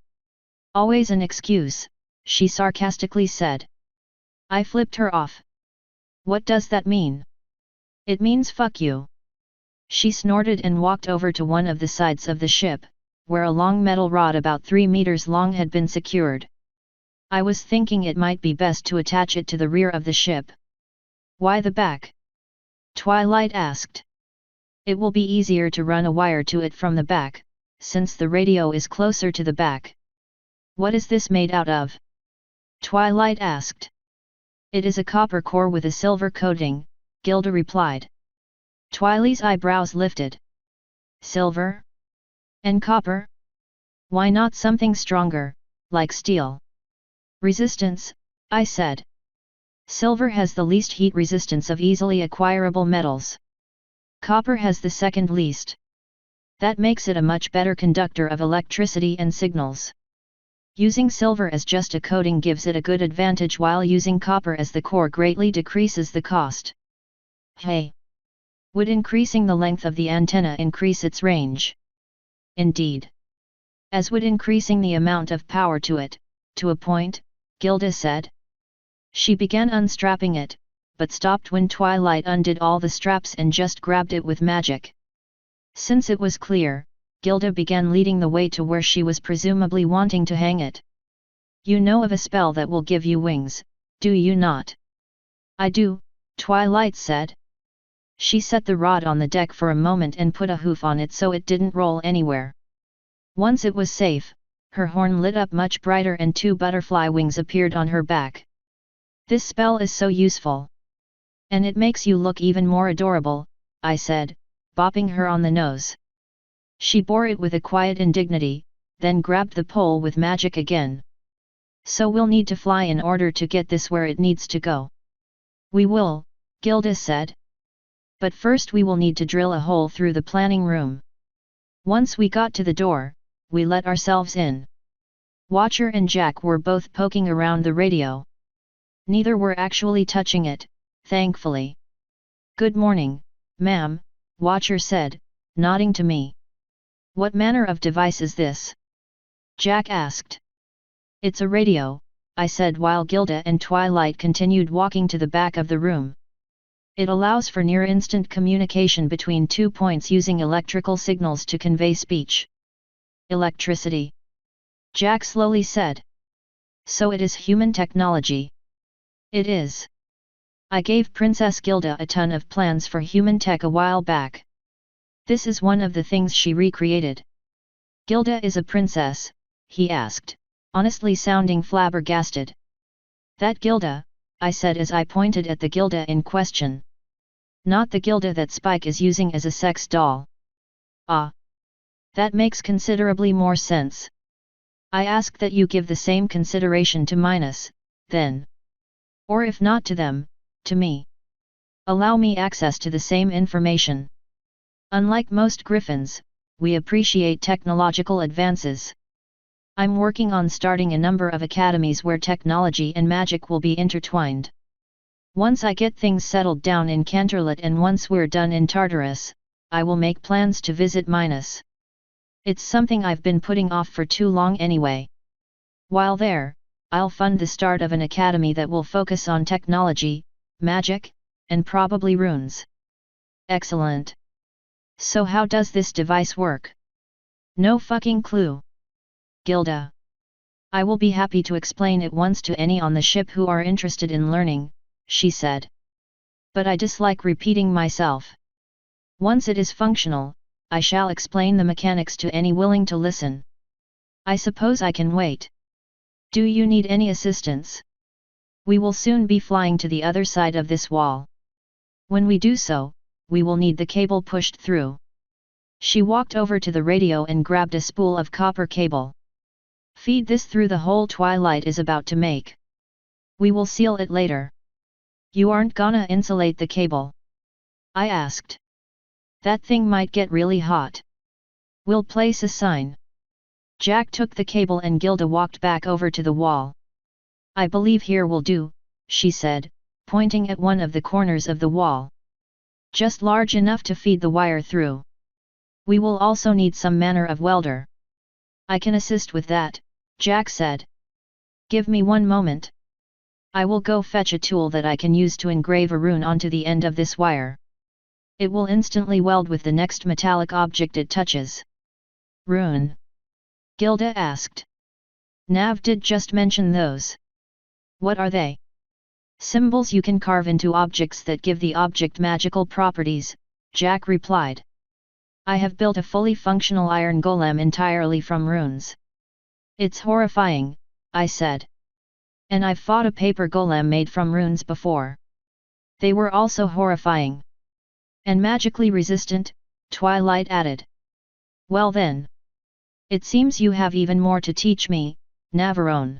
Always an excuse, she sarcastically said. I flipped her off. What does that mean? It means fuck you. She snorted and walked over to one of the sides of the ship, where a long metal rod about 3 meters long had been secured. I was thinking it might be best to attach it to the rear of the ship. Why the back? Twilight asked. It will be easier to run a wire to it from the back, since the radio is closer to the back. What is this made out of? Twilight asked. It is a copper core with a silver coating, Gilda replied. Twily's eyebrows lifted. Silver? And copper? Why not something stronger, like steel? Resistance, I said. Silver has the least heat resistance of easily acquirable metals. Copper has the second least. That makes it a much better conductor of electricity and signals. Using silver as just a coating gives it a good advantage, while using copper as the core greatly decreases the cost. Hey! Would increasing the length of the antenna increase its range? Indeed. As would increasing the amount of power to it, to a point, Gilda said. She began unstrapping it, but stopped when Twilight undid all the straps and just grabbed it with magic. Since it was clear, Gilda began leading the way to where she was presumably wanting to hang it. You know of a spell that will give you wings, do you not? I do, Twilight said. She set the rod on the deck for a moment and put a hoof on it so it didn't roll anywhere. Once it was safe, her horn lit up much brighter and 2 butterfly wings appeared on her back. This spell is so useful. And it makes you look even more adorable, I said, bopping her on the nose. She bore it with a quiet indignity, then grabbed the pole with magic again. So we'll need to fly in order to get this where it needs to go. We will, Gilda said. But first we will need to drill a hole through the planning room. Once we got to the door, we let ourselves in. Watcher and Jack were both poking around the radio. Neither were actually touching it, thankfully. Good morning, ma'am, Watcher said, nodding to me. What manner of device is this? Jack asked. It's a radio, I said while Gilda and Twilight continued walking to the back of the room. It allows for near-instant communication between 2 points using electrical signals to convey speech. Electricity. Jack slowly said. So it is human technology. It is. I gave Princess Gilda a ton of plans for human tech a while back. This is one of the things she recreated. Gilda is a princess, he asked, honestly sounding flabbergasted. That Gilda, I said as I pointed at the Gilda in question. Not the Gilda that Spike is using as a sex doll. Ah. That makes considerably more sense. I ask that you give the same consideration to Minus, then. Or if not to them, to me. Allow me access to the same information. Unlike most griffins, we appreciate technological advances. I'm working on starting a number of academies where technology and magic will be intertwined. Once I get things settled down in Canterlot and once we're done in Tartarus, I will make plans to visit Minus. It's something I've been putting off for too long anyway. While there, I'll fund the start of an academy that will focus on technology, magic, and probably runes. Excellent. So how does this device work? No fucking clue. Gilda. I will be happy to explain it once to any on the ship who are interested in learning, she said. But I dislike repeating myself. Once it is functional, I shall explain the mechanics to any willing to listen. I suppose I can wait. Do you need any assistance? We will soon be flying to the other side of this wall. When we do so, we will need the cable pushed through. She walked over to the radio and grabbed a spool of copper cable. Feed this through the hole Twilight is about to make. We will seal it later. You aren't gonna insulate the cable? I asked. That thing might get really hot. We'll place a sign. Jack took the cable and Gilda walked back over to the wall. I believe here will do, she said, pointing at one of the corners of the wall. Just large enough to feed the wire through. We will also need some manner of welder. I can assist with that, Jack said. Give me one moment. I will go fetch a tool that I can use to engrave a rune onto the end of this wire. It will instantly weld with the next metallic object it touches. Rune? Gilda asked. Nav did just mention those. What are they? Symbols you can carve into objects that give the object magical properties, Jack replied. I have built a fully functional iron golem entirely from runes. It's horrifying, I said. And I've fought a paper golem made from runes before. They were also horrifying. And magically resistant, Twilight added. Well then. It seems you have even more to teach me, Navarone.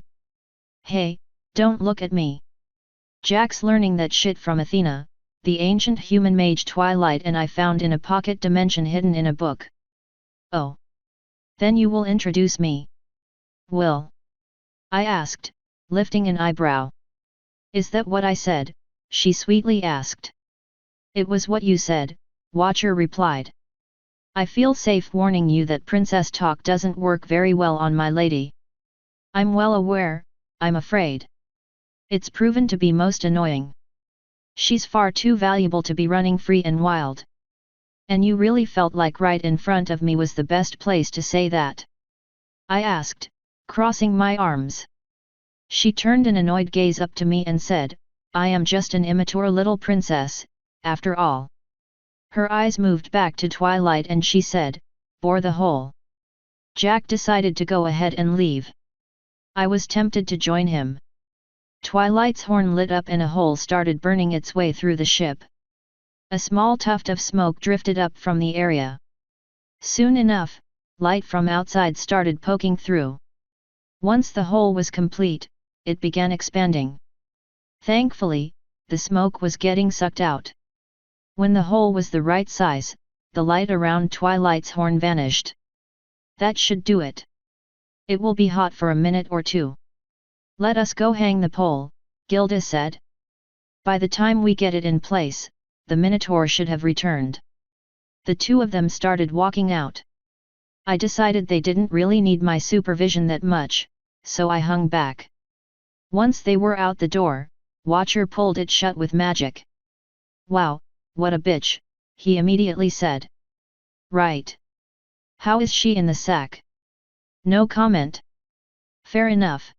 Hey, don't look at me. Jack's learning that shit from Athena, the ancient human mage Twilight, and I found in a pocket dimension hidden in a book. Oh. Then you will introduce me. Will? I asked, lifting an eyebrow. Is that what I said? She sweetly asked. It was what you said, Watcher replied. I feel safe warning you that princess talk doesn't work very well on my lady. I'm well aware, I'm afraid. It's proven to be most annoying. She's far too valuable to be running free and wild. And you really felt like right in front of me was the best place to say that? I asked, crossing my arms. She turned an annoyed gaze up to me and said, I am just an immature little princess, after all. Her eyes moved back to Twilight and she said, bore the hole. Jack decided to go ahead and leave. I was tempted to join him. Twilight's horn lit up and a hole started burning its way through the ship. A small tuft of smoke drifted up from the area. Soon enough, light from outside started poking through. Once the hole was complete, it began expanding. Thankfully, the smoke was getting sucked out. When the hole was the right size, the light around Twilight's horn vanished. That should do it. It will be hot for a minute or two. Let us go hang the pole, Gilda said. By the time we get it in place, the Minotaur should have returned. The two of them started walking out. I decided they didn't really need my supervision that much, so I hung back. Once they were out the door, Watcher pulled it shut with magic. Wow, what a bitch, he immediately said. Right. How is she in the sack? No comment. Fair enough.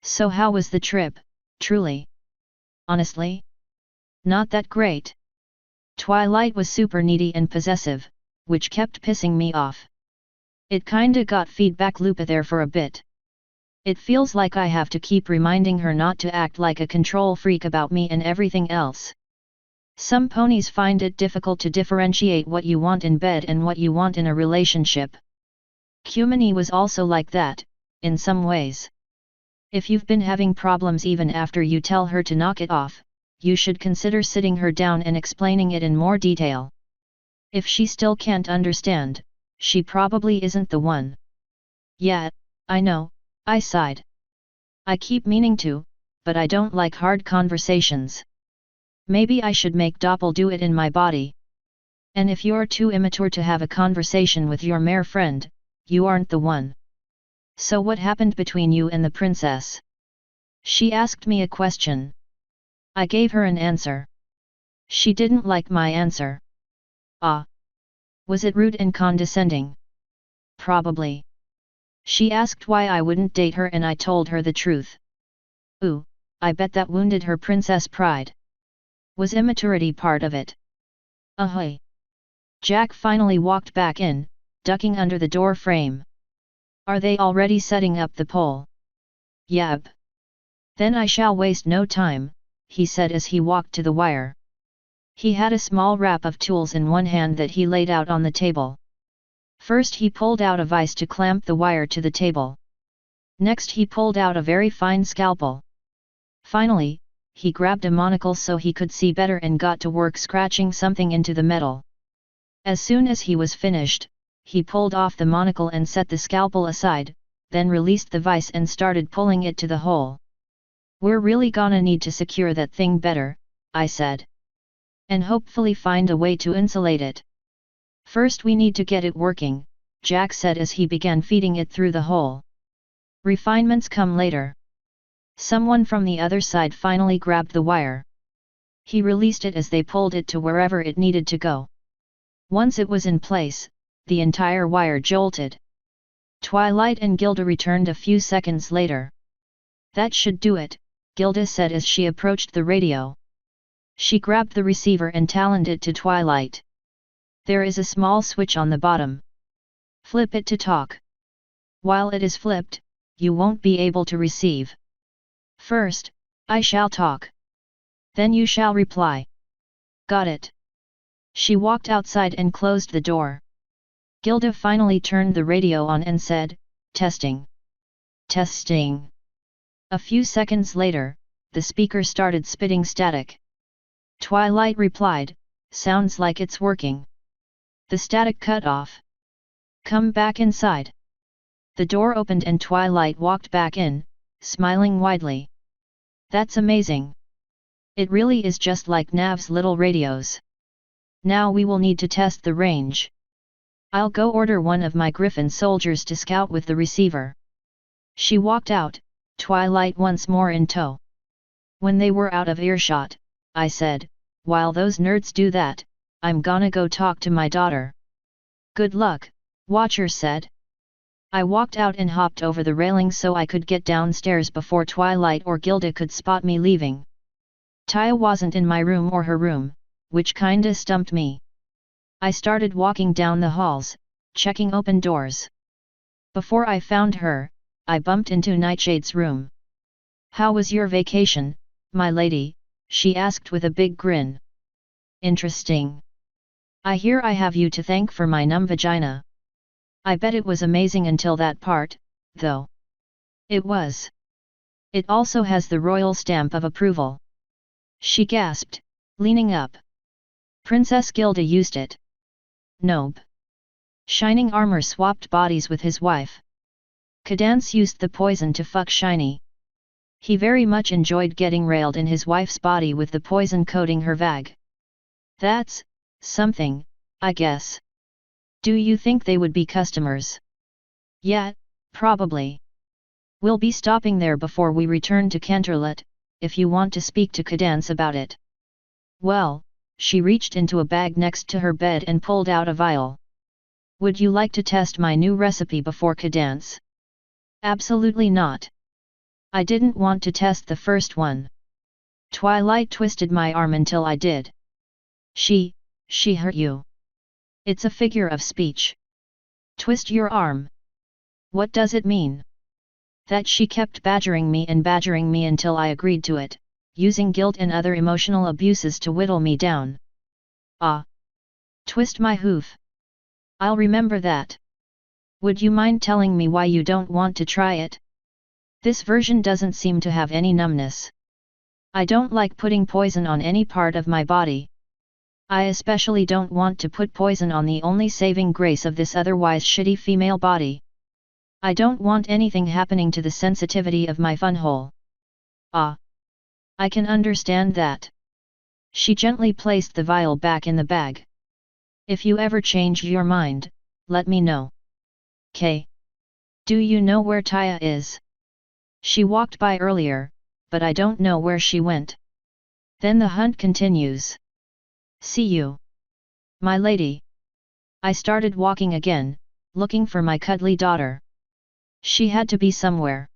So how was the trip, truly? Honestly? Not that great. Twilight was super needy and possessive, which kept pissing me off. It kinda got feedback loop there for a bit. It feels like I have to keep reminding her not to act like a control freak about me and everything else. Some ponies find it difficult to differentiate what you want in bed and what you want in a relationship. Cumini was also like that, in some ways. If you've been having problems even after you tell her to knock it off, you should consider sitting her down and explaining it in more detail. If she still can't understand, she probably isn't the one. Yeah, I know, I sighed. I keep meaning to, but I don't like hard conversations. Maybe I should make Doppel do it in my body. And if you're too immature to have a conversation with your mare friend, you aren't the one. So what happened between you and the princess? She asked me a question. I gave her an answer. She didn't like my answer. Ah. Was it rude and condescending? Probably. She asked why I wouldn't date her and I told her the truth. Ooh, I bet that wounded her princess pride. Was immaturity part of it? Ahoy! Jack finally walked back in, ducking under the door frame. Are they already setting up the pole? Yep. Then I shall waste no time, he said as he walked to the wire. He had a small wrap of tools in one hand that he laid out on the table. First he pulled out a vise to clamp the wire to the table. Next he pulled out a very fine scalpel. Finally, he grabbed a monocle so he could see better and got to work scratching something into the metal. As soon as he was finished, he pulled off the monocle and set the scalpel aside, then released the vise and started pulling it to the hole. We're really gonna need to secure that thing better, I said. And hopefully find a way to insulate it. First we need to get it working, Jack said as he began feeding it through the hole. Refinements come later. Someone from the other side finally grabbed the wire. He released it as they pulled it to wherever it needed to go. Once it was in place, the entire wire jolted. Twilight and Gilda returned a few seconds later. That should do it, Gilda said as she approached the radio. She grabbed the receiver and taloned it to Twilight. There is a small switch on the bottom. Flip it to talk. While it is flipped, you won't be able to receive. First, I shall talk. Then you shall reply. Got it. She walked outside and closed the door. Gilda finally turned the radio on and said, "Testing. Testing." A few seconds later, the speaker started spitting static. Twilight replied, "Sounds like it's working." The static cut off. "Come back inside." The door opened and Twilight walked back in, smiling widely. "That's amazing. It really is just like Nav's little radios. Now we will need to test the range. I'll go order one of my Griffin soldiers to scout with the receiver." She walked out, Twilight once more in tow. When they were out of earshot, I said, "While those nerds do that, I'm gonna go talk to my daughter." "Good luck," Watcher said. I walked out and hopped over the railing so I could get downstairs before Twilight or Gilda could spot me leaving. Taya wasn't in my room or her room, which kinda stumped me. I started walking down the halls, checking open doors. Before I found her, I bumped into Nightshade's room. "How was your vacation, my lady?" she asked with a big grin. "Interesting. I hear I have you to thank for my numb vagina." I bet it was amazing until that part, though. It was. It also has the royal stamp of approval. She gasped, leaning up. Princess Gilda used it. Nope. Shining Armor swapped bodies with his wife. Cadance used the poison to fuck Shiny. He very much enjoyed getting railed in his wife's body with the poison coating her vag. That's something, I guess. Do you think they would be customers? Yeah, probably. We'll be stopping there before we return to Canterlot, if you want to speak to Cadance about it. Well, she reached into a bag next to her bed and pulled out a vial. Would you like to test my new recipe before Cadance? Absolutely not. I didn't want to test the first one. Twilight twisted my arm until I did. She hurt you. It's a figure of speech. Twist your arm. What does it mean? That she kept badgering me until I agreed to it, using guilt and other emotional abuses to whittle me down. Ah. Twist my hoof. I'll remember that. Would you mind telling me why you don't want to try it? This version doesn't seem to have any numbness. I don't like putting poison on any part of my body. I especially don't want to put poison on the only saving grace of this otherwise shitty female body. I don't want anything happening to the sensitivity of my funhole. Ah. I can understand that. She gently placed the vial back in the bag. If you ever change your mind, let me know. K. Do you know where Taya is? She walked by earlier, but I don't know where she went. Then the hunt continues. See you. My lady. I started walking again, looking for my cuddly daughter. She had to be somewhere.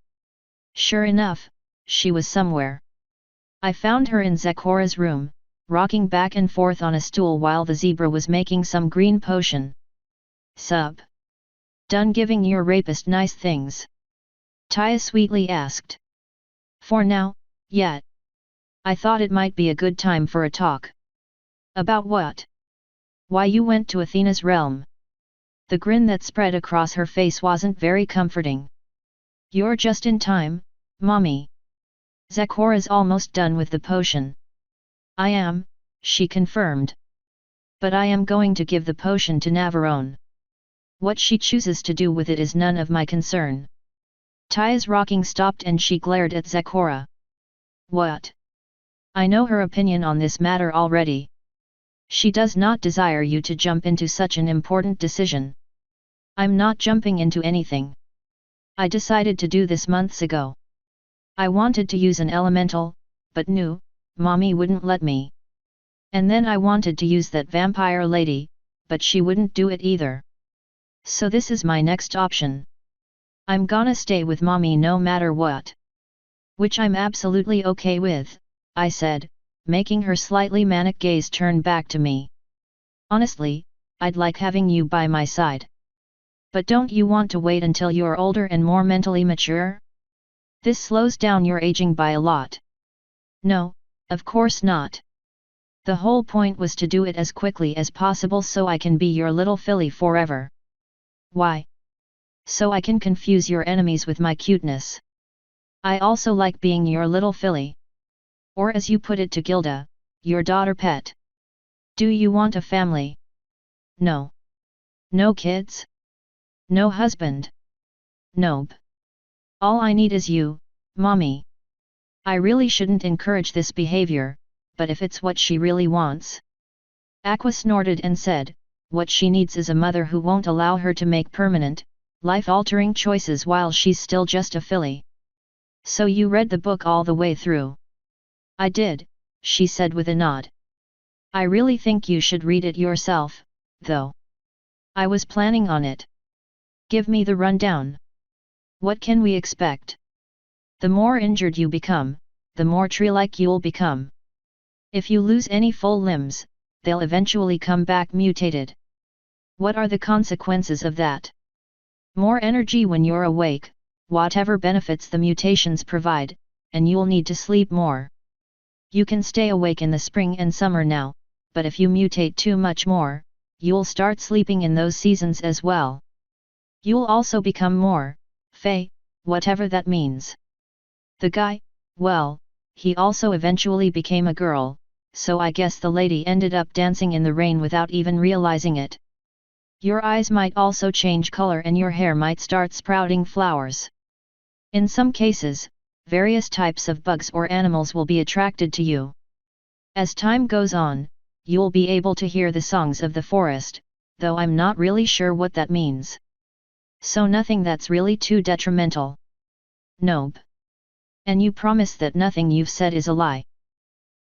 Sure enough, she was somewhere. I found her in Zecora's room, rocking back and forth on a stool while the zebra was making some green potion. Sup? Done giving your rapist nice things? Taya sweetly asked. For now, yet. I thought it might be a good time for a talk. About what? Why you went to Athena's realm. The grin that spread across her face wasn't very comforting. You're just in time, mommy. Zecora's almost done with the potion. I am, she confirmed. But I am going to give the potion to Navarone. What she chooses to do with it is none of my concern. Taya's rocking stopped and she glared at Zecora. What? I know her opinion on this matter already. She does not desire you to jump into such an important decision. I'm not jumping into anything. I decided to do this months ago. I wanted to use an elemental, but no, mommy wouldn't let me. And then I wanted to use that vampire lady, but she wouldn't do it either. So this is my next option. I'm gonna stay with mommy no matter what. Which I'm absolutely okay with, I said, making her slightly manic gaze turn back to me. Honestly, I'd like having you by my side. But don't you want to wait until you're older and more mentally mature? This slows down your aging by a lot. No, of course not. The whole point was to do it as quickly as possible so I can be your little filly forever. Why? So I can confuse your enemies with my cuteness. I also like being your little filly. Or as you put it to Gilda, your daughter pet. Do you want a family? No. No kids? No husband? Nope. All I need is you, mommy. I really shouldn't encourage this behavior, but if it's what she really wants. Aqua snorted and said, what she needs is a mother who won't allow her to make permanent, life-altering choices while she's still just a filly. So you read the book all the way through? I did, she said with a nod. I really think you should read it yourself, though. I was planning on it. Give me the rundown. What can we expect? The more injured you become, the more tree-like you'll become. If you lose any full limbs, they'll eventually come back mutated. What are the consequences of that? More energy when you're awake, whatever benefits the mutations provide, and you'll need to sleep more. You can stay awake in the spring and summer now, but if you mutate too much more, you'll start sleeping in those seasons as well. You'll also become more, fey, whatever that means. The guy, well, he also eventually became a girl, so I guess the lady ended up dancing in the rain without even realizing it. Your eyes might also change color and your hair might start sprouting flowers. In some cases, various types of bugs or animals will be attracted to you. As time goes on, you'll be able to hear the songs of the forest, though I'm not really sure what that means. So nothing that's really too detrimental. Nope. And you promise that nothing you've said is a lie?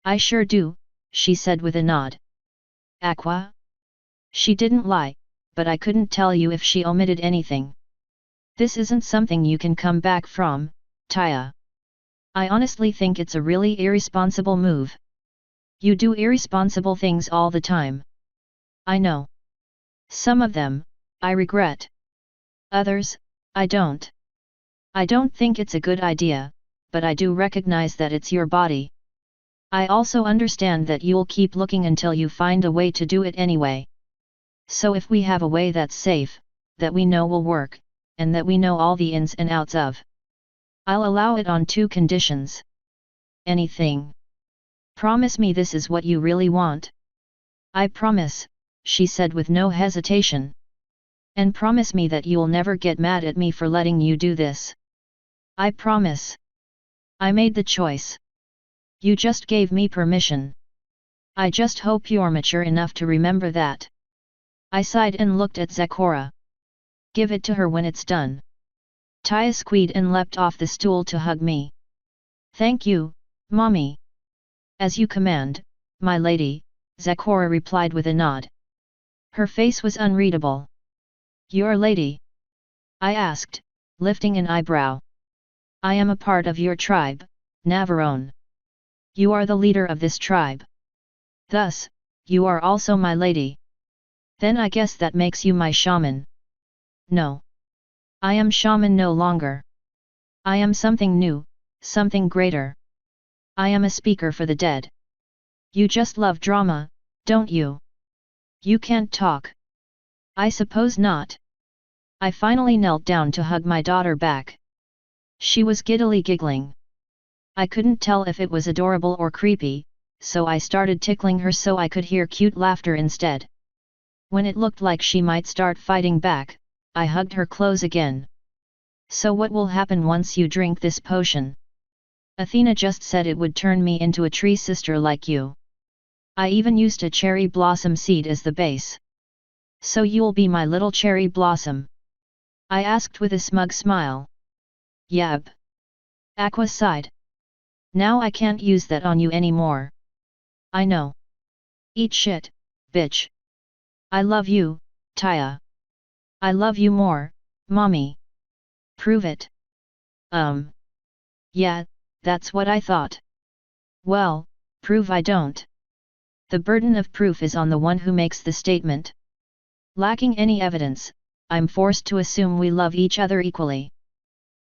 I sure do, she said with a nod. Aqua? She didn't lie, but I couldn't tell you if she omitted anything. This isn't something you can come back from, Taya. I honestly think it's a really irresponsible move. You do irresponsible things all the time. I know. Some of them, I regret. Others, I don't. I don't think it's a good idea, but I do recognize that it's your body. I also understand that you'll keep looking until you find a way to do it anyway. So if we have a way that's safe, that we know will work, and that we know all the ins and outs of, I'll allow it on 2 conditions. Anything. Promise me this is what you really want. I promise, she said with no hesitation. And promise me that you'll never get mad at me for letting you do this. I promise. I made the choice. You just gave me permission. I just hope you're mature enough to remember that. I sighed and looked at Zakora. Give it to her when it's done. Taya squealed and leapt off the stool to hug me. Thank you, mommy. As you command, my lady, Zakora replied with a nod. Her face was unreadable. Your lady? I asked, lifting an eyebrow. I am a part of your tribe, Navarone. You are the leader of this tribe. Thus, you are also my lady. Then I guess that makes you my shaman. No. I am shaman no longer. I am something new, something greater. I am a speaker for the dead. You just love drama, don't you? You can't talk. I suppose not. I finally knelt down to hug my daughter back. She was giddily giggling. I couldn't tell if it was adorable or creepy, so I started tickling her so I could hear cute laughter instead. When it looked like she might start fighting back, I hugged her close again. So what will happen once you drink this potion? Athena just said it would turn me into a tree sister like you. I even used a cherry blossom seed as the base. So you'll be my little cherry blossom? I asked with a smug smile. Yep. Aqua sighed. Now I can't use that on you anymore. I know. Eat shit, bitch. I love you, Taya. I love you more, mommy. Prove it. Yeah, that's what I thought. Well, prove I don't. The burden of proof is on the one who makes the statement. Lacking any evidence, I'm forced to assume we love each other equally.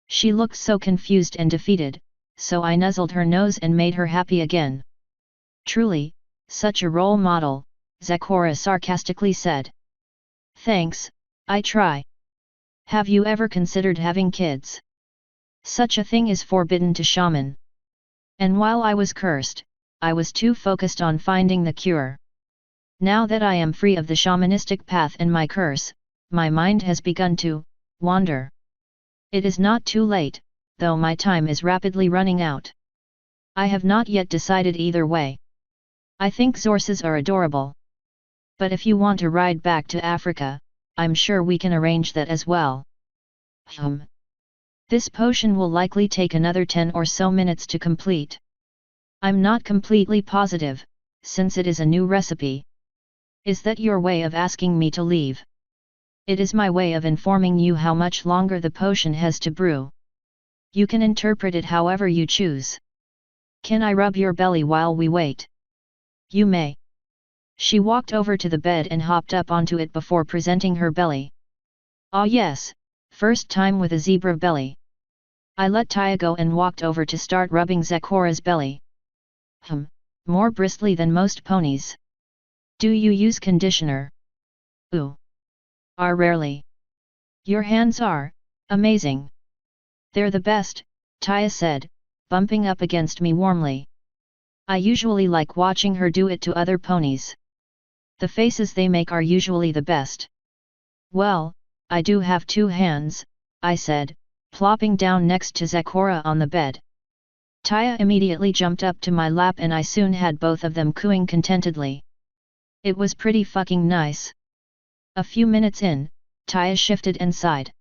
She looked so confused and defeated, so I nuzzled her nose and made her happy again. Truly, such a role model, Zakora sarcastically said. Thanks, I try. Have you ever considered having kids? Such a thing is forbidden to shaman. And while I was cursed, I was too focused on finding the cure. Now that I am free of the shamanistic path and my curse, my mind has begun to wander. It is not too late, though my time is rapidly running out. I have not yet decided either way. I think Zorses are adorable. But if you want to ride back to Africa, I'm sure we can arrange that as well. This potion will likely take another 10 or so minutes to complete. I'm not completely positive, since it is a new recipe. Is that your way of asking me to leave? It is my way of informing you how much longer the potion has to brew. You can interpret it however you choose. Can I rub your belly while we wait? You may. She walked over to the bed and hopped up onto it before presenting her belly. Ah yes, first time with a zebra belly. I let Taya go and walked over to start rubbing Zakora's belly. More bristly than most ponies. Do you use conditioner? Ooh. Rarely. Your hands are amazing. They're the best, Taya said, bumping up against me warmly. I usually like watching her do it to other ponies. The faces they make are usually the best. Well, I do have 2 hands, I said, plopping down next to Zakora on the bed. Taya immediately jumped up to my lap and I soon had both of them cooing contentedly. It was pretty fucking nice. A few minutes in, Taya shifted and sighed.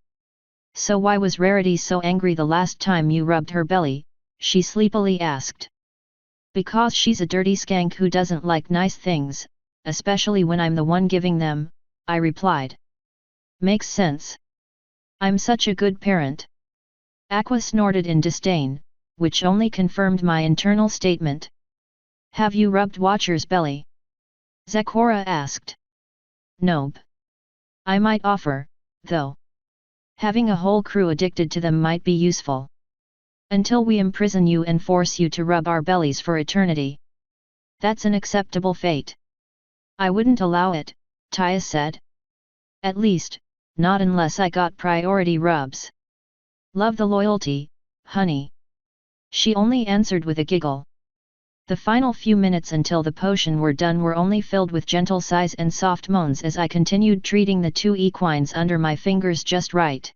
So why was Rarity so angry the last time you rubbed her belly? She sleepily asked. Because she's a dirty skank who doesn't like nice things, especially when I'm the one giving them, I replied. Makes sense. I'm such a good parent. Aqua snorted in disdain, which only confirmed my internal statement. Have you rubbed Watcher's belly? Zakora asked. Nope. I might offer, though. Having a whole crew addicted to them might be useful. Until we imprison you and force you to rub our bellies for eternity. That's an acceptable fate. I wouldn't allow it, Taya said. At least, not unless I got priority rubs. Love the loyalty, honey. She only answered with a giggle. The final few minutes until the potion were done were only filled with gentle sighs and soft moans as I continued treating the 2 equines under my fingers just right.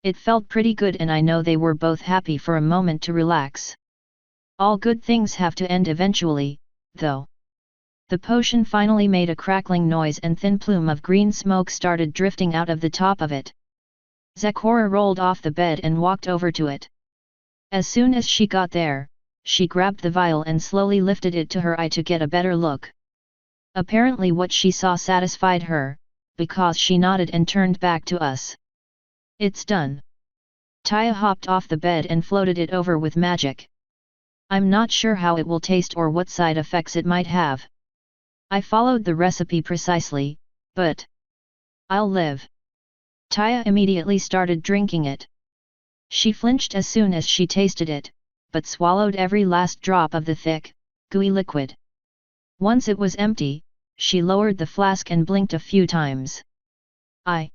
It felt pretty good and I know they were both happy for a moment to relax. All good things have to end eventually, though. The potion finally made a crackling noise and thin plume of green smoke started drifting out of the top of it. Zakora rolled off the bed and walked over to it. As soon as she got there, she grabbed the vial and slowly lifted it to her eye to get a better look. Apparently what she saw satisfied her, because she nodded and turned back to us. It's done. Taya hopped off the bed and floated it over with magic. I'm not sure how it will taste or what side effects it might have. I followed the recipe precisely, but I'll live. Taya immediately started drinking it. She flinched as soon as she tasted it, but swallowed every last drop of the thick, gooey liquid. Once it was empty, she lowered the flask and blinked a few times. I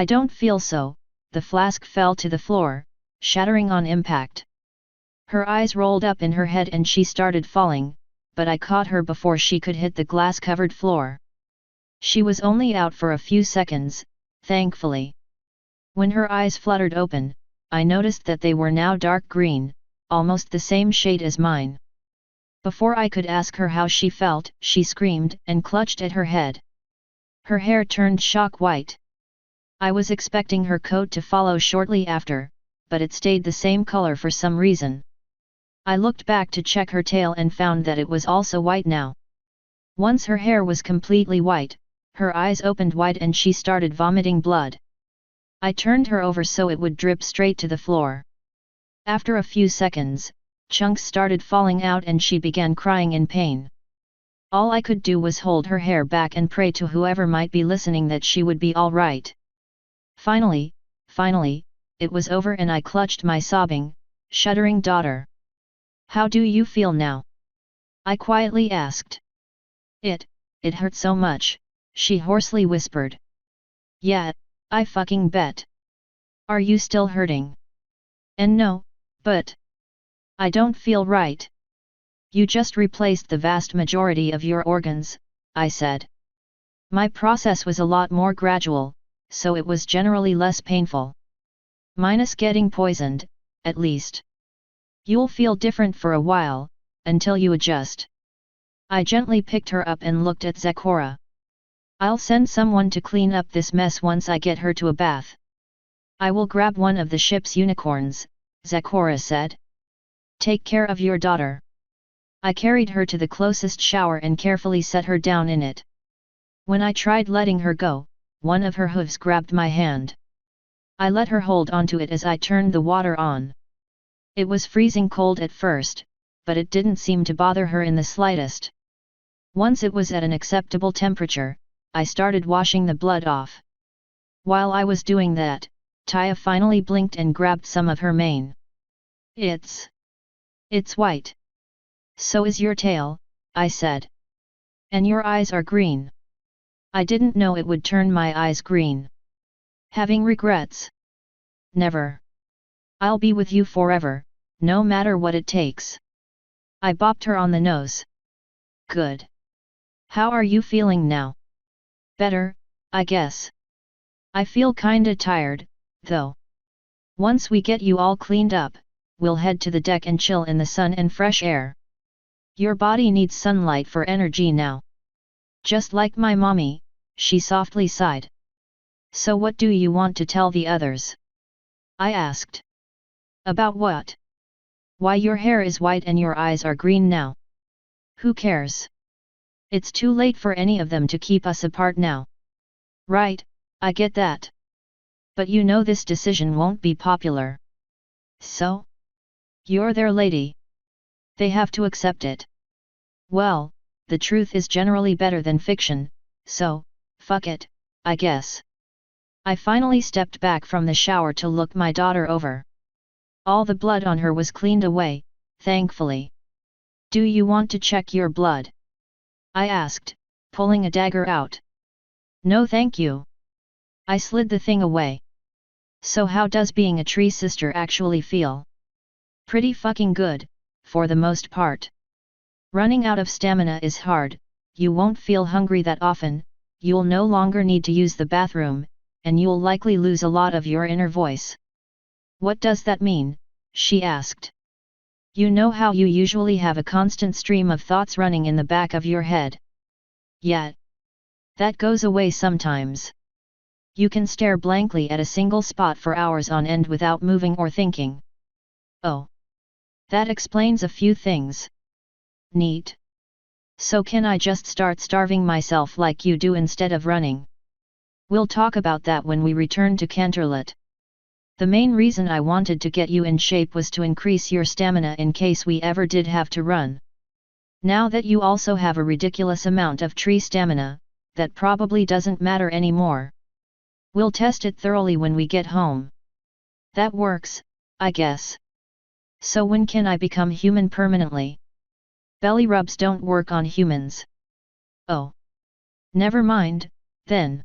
don't feel so, the flask fell to the floor, shattering on impact. Her eyes rolled up in her head and she started falling, but I caught her before she could hit the glass-covered floor. She was only out for a few seconds, thankfully. When her eyes fluttered open, I noticed that they were now dark green, almost the same shade as mine. Before I could ask her how she felt, she screamed and clutched at her head. Her hair turned shock white. I was expecting her coat to follow shortly after, but it stayed the same color for some reason. I looked back to check her tail and found that it was also white now. Once her hair was completely white, her eyes opened wide and she started vomiting blood. I turned her over so it would drip straight to the floor. After a few seconds, chunks started falling out and she began crying in pain. All I could do was hold her hair back and pray to whoever might be listening that she would be all right. Finally, it was over and I clutched my sobbing, shuddering daughter. How do you feel now? I quietly asked. It hurt so much, she hoarsely whispered. Yeah, I fucking bet. Are you still hurting? And no, but I don't feel right. You just replaced the vast majority of your organs, I said. My process was a lot more gradual, so it was generally less painful. Minus getting poisoned, at least. You'll feel different for a while, until you adjust. I gently picked her up and looked at Zecora. I'll send someone to clean up this mess once I get her to a bath. I will grab one of the ship's unicorns, Zecora said. Take care of your daughter. I carried her to the closest shower and carefully set her down in it. When I tried letting her go, one of her hooves grabbed my hand. I let her hold onto it as I turned the water on. It was freezing cold at first, but it didn't seem to bother her in the slightest. Once it was at an acceptable temperature, I started washing the blood off. While I was doing that, Taya finally blinked and grabbed some of her mane. It's white. So is your tail, I said. And your eyes are green. I didn't know it would turn my eyes green. Having regrets? Never. I'll be with you forever, no matter what it takes. I bopped her on the nose. Good. How are you feeling now? Better, I guess. I feel kinda tired, though. Once we get you all cleaned up, we'll head to the deck and chill in the sun and fresh air. Your body needs sunlight for energy now. Just like my mommy, she softly sighed. So what do you want to tell the others? I asked. About what? Why your hair is white and your eyes are green now. Who cares? It's too late for any of them to keep us apart now. Right, I get that. But you know this decision won't be popular. So? You're their lady. They have to accept it. Well, the truth is generally better than fiction, so, fuck it, I guess. I finally stepped back from the shower to look my daughter over. All the blood on her was cleaned away, thankfully. Do you want to check your blood? I asked, pulling a dagger out. No thank you. I slid the thing away. So how does being a tree sister actually feel? Pretty fucking good, for the most part. Running out of stamina is hard, you won't feel hungry that often, you'll no longer need to use the bathroom, and you'll likely lose a lot of your inner voice. What does that mean? She asked. You know how you usually have a constant stream of thoughts running in the back of your head? Yeah. That goes away sometimes. You can stare blankly at a single spot for hours on end without moving or thinking. Oh. That explains a few things. Neat. So can I just start starving myself like you do instead of running? We'll talk about that when we return to Canterlot. The main reason I wanted to get you in shape was to increase your stamina in case we ever did have to run. Now that you also have a ridiculous amount of tree stamina, that probably doesn't matter anymore. We'll test it thoroughly when we get home. That works, I guess. So when can I become human permanently? Belly rubs don't work on humans. Oh. Never mind, then.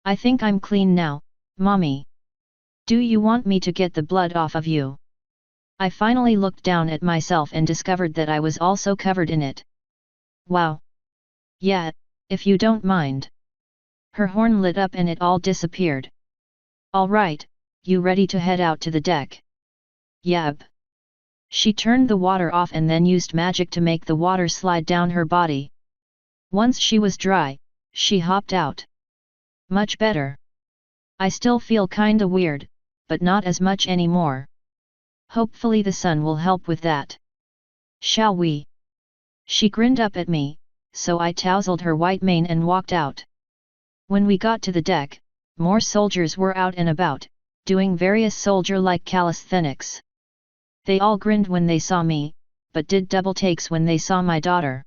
I think I'm clean now, Mommy. Do you want me to get the blood off of you? I finally looked down at myself and discovered that I was also covered in it. Wow. Yeah, if you don't mind. Her horn lit up and it all disappeared. All right, you ready to head out to the deck? Yep. She turned the water off and then used magic to make the water slide down her body. Once she was dry, she hopped out. Much better. I still feel kinda weird, but not as much anymore. Hopefully the sun will help with that. Shall we? She grinned up at me, so I tousled her white mane and walked out. When we got to the deck, more soldiers were out and about, doing various soldier-like calisthenics. They all grinned when they saw me, but did double takes when they saw my daughter.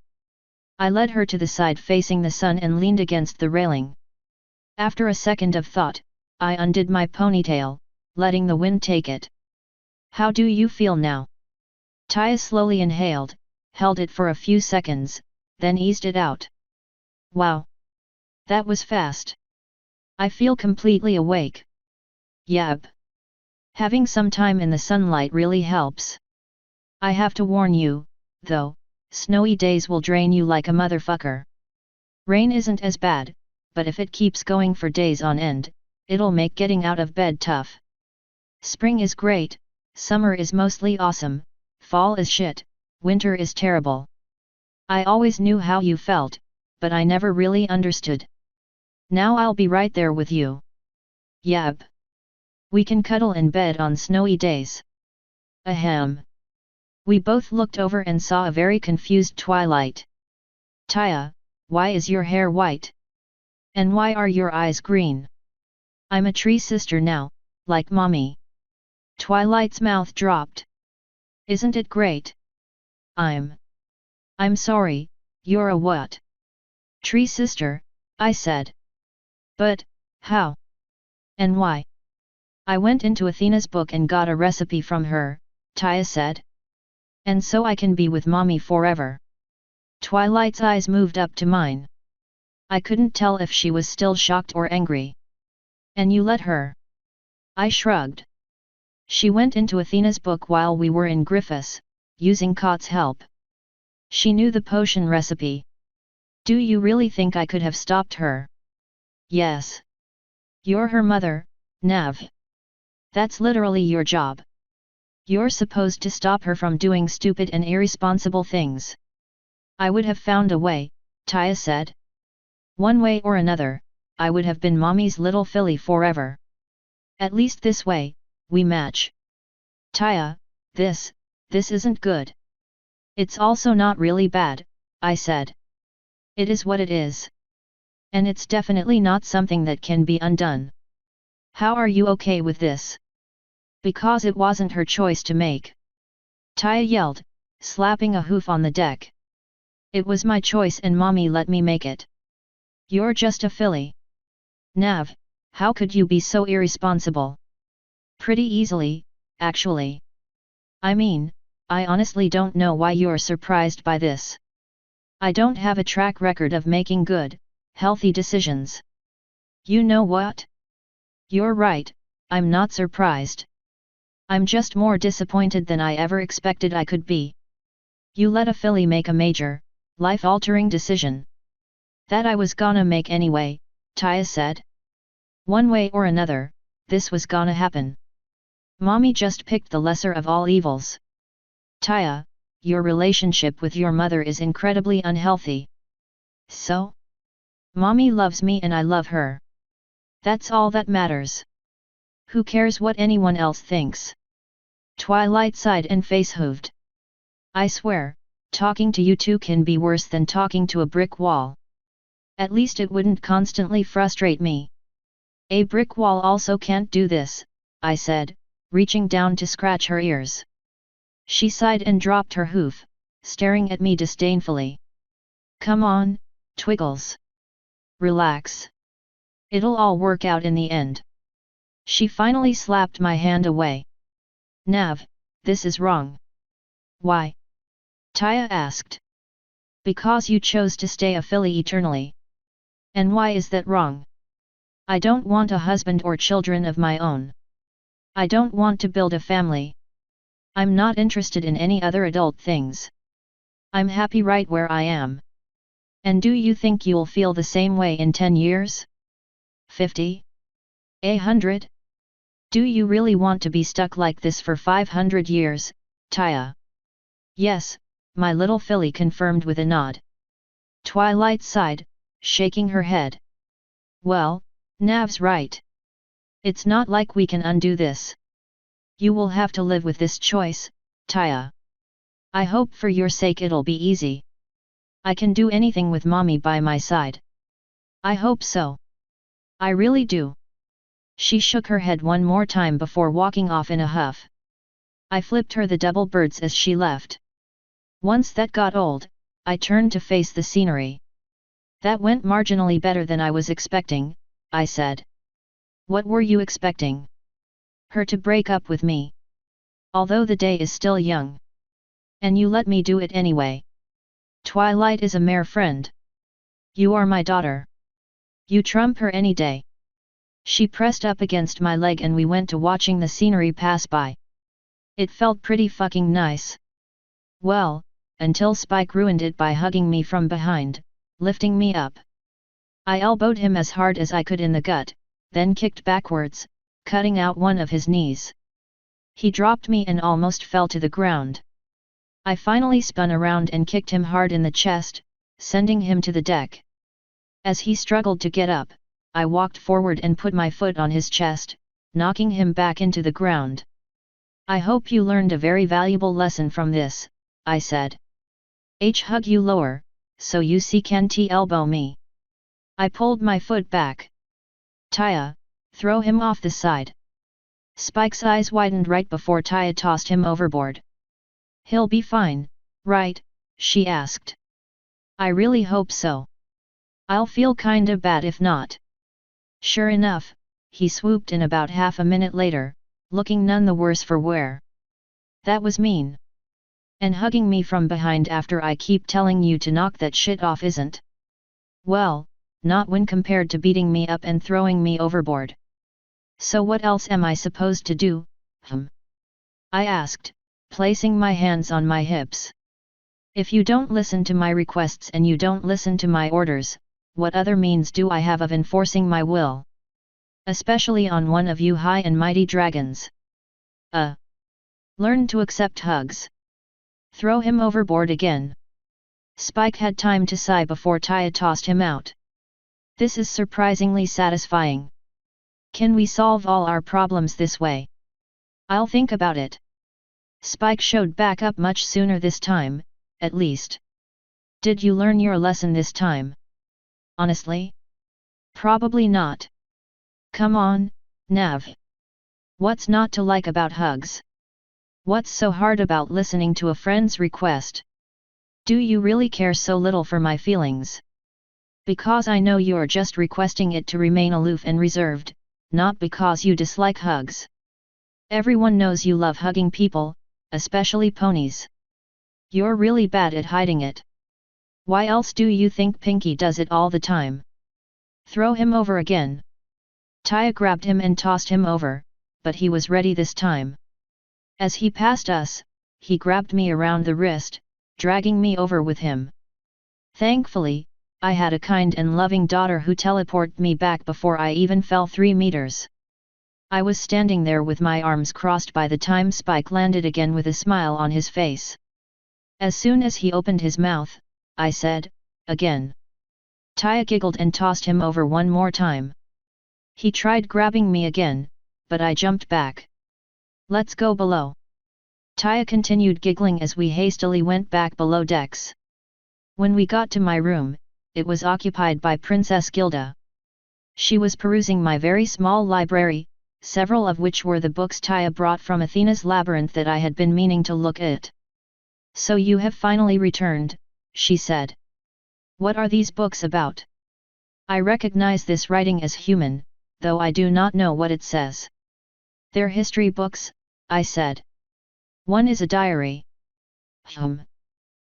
I led her to the side facing the sun and leaned against the railing. After a second of thought, I undid my ponytail, letting the wind take it. How do you feel now? Taya slowly inhaled, held it for a few seconds, then eased it out. Wow! That was fast. I feel completely awake. Yep. Having some time in the sunlight really helps. I have to warn you, though, snowy days will drain you like a motherfucker. Rain isn't as bad, but if it keeps going for days on end, it'll make getting out of bed tough. Spring is great, summer is mostly awesome, fall is shit, winter is terrible. I always knew how you felt, but I never really understood. Now I'll be right there with you. Yep. We can cuddle in bed on snowy days. Ahem. We both looked over and saw a very confused Twilight. Taya, why is your hair white? And why are your eyes green? I'm a tree sister now, like mommy. Twilight's mouth dropped. Isn't it great? I'm sorry, you're a what? Tree sister, I said. But, how? And why? I went into Athena's book and got a recipe from her, Taya said. And so I can be with mommy forever. Twilight's eyes moved up to mine. I couldn't tell if she was still shocked or angry. And you let her? I shrugged. She went into Athena's book while we were in Griffiths, using Kot's help. She knew the potion recipe. Do you really think I could have stopped her? Yes. You're her mother, Nav. That's literally your job. You're supposed to stop her from doing stupid and irresponsible things. I would have found a way, Taya said. One way or another, I would have been mommy's little filly forever. At least this way, we match. Taya, this isn't good. It's also not really bad, I said. It is what it is. And it's definitely not something that can be undone. How are you okay with this? Because it wasn't her choice to make. Taya yelled, slapping a hoof on the deck. It was my choice and mommy let me make it. You're just a filly. Nav, how could you be so irresponsible? Pretty easily, actually. I mean, I honestly don't know why you're surprised by this. I don't have a track record of making good, healthy decisions. You know what? You're right, I'm not surprised. I'm just more disappointed than I ever expected I could be. You let a filly make a major, life-altering decision. That I was gonna make anyway, Taya said. One way or another, this was gonna happen. Mommy just picked the lesser of all evils. Taya, your relationship with your mother is incredibly unhealthy. So? Mommy loves me and I love her. That's all that matters. Who cares what anyone else thinks? Twilight sighed and face-hooved. I swear, talking to you two can be worse than talking to a brick wall. At least it wouldn't constantly frustrate me. A brick wall also can't do this, I said, reaching down to scratch her ears. She sighed and dropped her hoof, staring at me disdainfully. Come on, Twiggles. Relax. It'll all work out in the end. She finally slapped my hand away. Nav, this is wrong. Why? Taya asked. Because you chose to stay a filly eternally. And why is that wrong? I don't want a husband or children of my own. I don't want to build a family. I'm not interested in any other adult things. I'm happy right where I am. And do you think you'll feel the same way in 10 years? 50? 100? Do you really want to be stuck like this for 500 years, Taya? Yes, my little filly confirmed with a nod. Twilight sighed, shaking her head. Well, Nav's right. It's not like we can undo this. You will have to live with this choice, Taya. I hope for your sake it'll be easy. I can do anything with mommy by my side. I hope so. I really do. She shook her head one more time before walking off in a huff. I flipped her the double birds as she left. Once that got old, I turned to face the scenery. That went marginally better than I was expecting, I said. What were you expecting? Her to break up with me. Although the day is still young. And you let me do it anyway. Twilight is a mere friend. You are my daughter. You trump her any day. She pressed up against my leg and we went to watching the scenery pass by. It felt pretty fucking nice. Well, until Spike ruined it by hugging me from behind, lifting me up. I elbowed him as hard as I could in the gut, then kicked backwards, cutting out one of his knees. He dropped me and almost fell to the ground. I finally spun around and kicked him hard in the chest, sending him to the deck. As he struggled to get up, I walked forward and put my foot on his chest, knocking him back into the ground. I hope you learned a very valuable lesson from this, I said. Hug you lower, so you see can't elbow me. I pulled my foot back. Taya, throw him off the side. Spike's eyes widened right before Taya tossed him overboard. He'll be fine, right? She asked. I really hope so. I'll feel kinda bad if not. Sure enough, he swooped in about half a minute later, looking none the worse for wear. That was mean. And hugging me from behind after I keep telling you to knock that shit off isn't. Well, not when compared to beating me up and throwing me overboard. So what else am I supposed to do, I asked, placing my hands on my hips. If you don't listen to my requests and you don't listen to my orders, what other means do I have of enforcing my will? Especially on one of you high and mighty dragons. Learn to accept hugs. Throw him overboard again. Spike had time to sigh before Taya tossed him out. This is surprisingly satisfying. Can we solve all our problems this way? I'll think about it. Spike showed back up much sooner this time, at least. Did you learn your lesson this time? Honestly? Probably not. Come on, Nav. What's not to like about hugs? What's so hard about listening to a friend's request? Do you really care so little for my feelings? Because I know you're just requesting it to remain aloof and reserved, not because you dislike hugs. Everyone knows you love hugging people, especially ponies. You're really bad at hiding it. Why else do you think Pinky does it all the time? Throw him over again. Taya grabbed him and tossed him over, but he was ready this time. As he passed us, he grabbed me around the wrist, dragging me over with him. Thankfully, I had a kind and loving daughter who teleported me back before I even fell 3 meters. I was standing there with my arms crossed by the time Spike landed again with a smile on his face. As soon as he opened his mouth, I said, again. Taya giggled and tossed him over one more time. He tried grabbing me again, but I jumped back. Let's go below. Taya continued giggling as we hastily went back below decks. When we got to my room, it was occupied by Princess Gilda. She was perusing my very small library, several of which were the books Taya brought from Athena's labyrinth that I had been meaning to look at. So you have finally returned, she said. What are these books about? I recognize this writing as human, though I do not know what it says. They're history books, I said. One is a diary.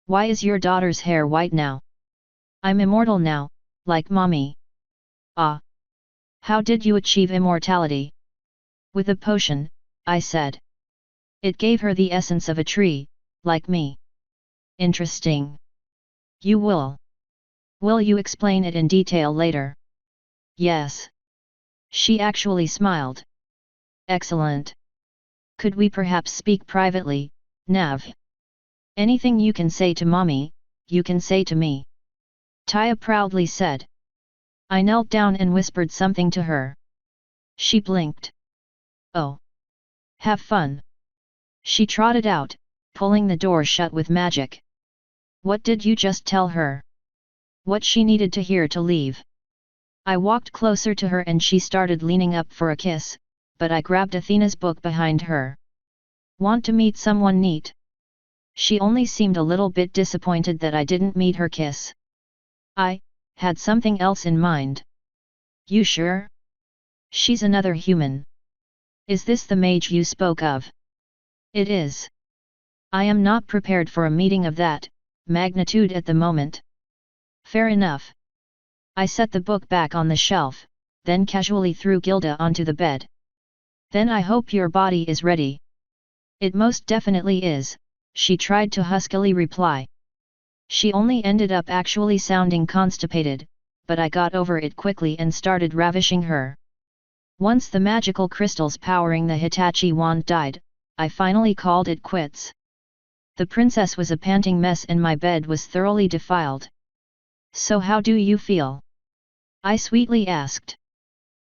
Why is your daughter's hair white now? I'm immortal now, like mommy. Ah. How did you achieve immortality? With a potion, I said. It gave her the essence of a tree, like me. Interesting. You will. Will you explain it in detail later? Yes. She actually smiled. Excellent. Could we perhaps speak privately, Nav? Anything you can say to mommy, you can say to me. Taya proudly said. I knelt down and whispered something to her. She blinked. Oh. Have fun. She trotted out, pulling the door shut with magic. What did you just tell her? What she needed to hear to leave. I walked closer to her and she started leaning up for a kiss, but I grabbed Athena's book behind her. Want to meet someone neat? She only seemed a little bit disappointed that I didn't meet her kiss. I had something else in mind. You sure? She's another human. Is this the mage you spoke of? It is. I am not prepared for a meeting of that magnitude at the moment. Fair enough. I set the book back on the shelf, then casually threw Gilda onto the bed. Then I hope your body is ready. It most definitely is, she tried to huskily reply. She only ended up actually sounding constipated, but I got over it quickly and started ravishing her. Once the magical crystals powering the Hitachi wand died, I finally called it quits. The princess was a panting mess and my bed was thoroughly defiled. So how do you feel? I sweetly asked.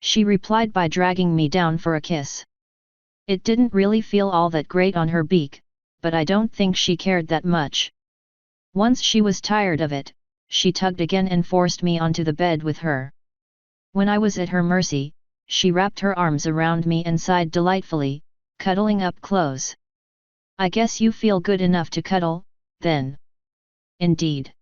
She replied by dragging me down for a kiss. It didn't really feel all that great on her beak, but I don't think she cared that much. Once she was tired of it, she tugged again and forced me onto the bed with her. When I was at her mercy, she wrapped her arms around me and sighed delightfully, cuddling up close. I guess you feel good enough to cuddle, then. Indeed.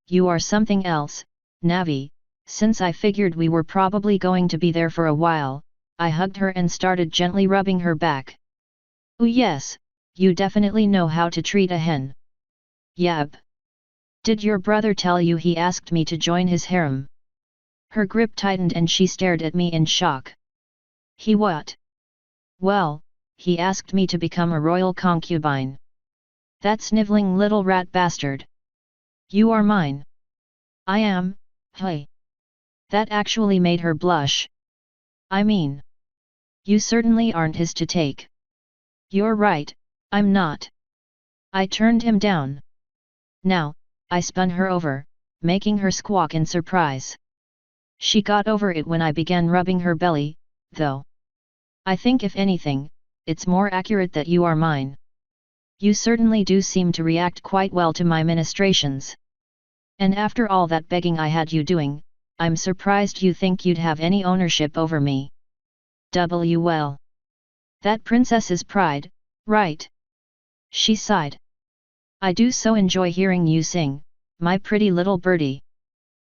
You are something else, Navi. Since I figured we were probably going to be there for a while, I hugged her and started gently rubbing her back. Oh yes, you definitely know how to treat a hen. Yep. Did your brother tell you he asked me to join his harem? Her grip tightened and she stared at me in shock. He what? Well, he asked me to become a royal concubine. That sniveling little rat bastard. You are mine. I am, hey. That actually made her blush. I mean, you certainly aren't his to take. You're right, I'm not. I turned him down. Now, I spun her over, making her squawk in surprise. She got over it when I began rubbing her belly, though. I think if anything, it's more accurate that you are mine. You certainly do seem to react quite well to my ministrations. And after all that begging I had you doing, I'm surprised you think you'd have any ownership over me. Well. That princess's pride, right? She sighed. I do so enjoy hearing you sing, my pretty little birdie.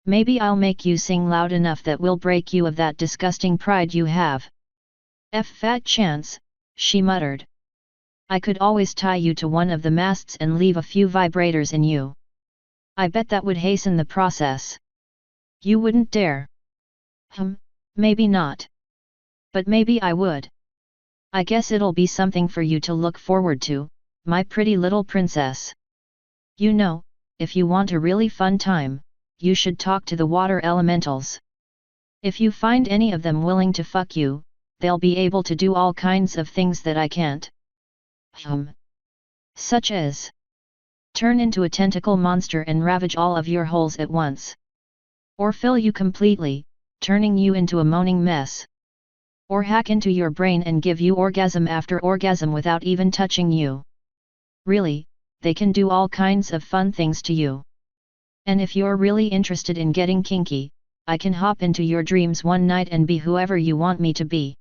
Maybe I'll make you sing loud enough that will break you of that disgusting pride you have. Fat chance, she muttered. I could always tie you to one of the masts and leave a few vibrators in you. I bet that would hasten the process. You wouldn't dare. Maybe not. But maybe I would. I guess it'll be something for you to look forward to, my pretty little princess. You know, if you want a really fun time, you should talk to the water elementals. If you find any of them willing to fuck you, they'll be able to do all kinds of things that I can't. Such as turn into a tentacle monster and ravage all of your holes at once. Or fill you completely, turning you into a moaning mess. Or hack into your brain and give you orgasm after orgasm without even touching you. Really, they can do all kinds of fun things to you. And if you're really interested in getting kinky, I can hop into your dreams one night and be whoever you want me to be.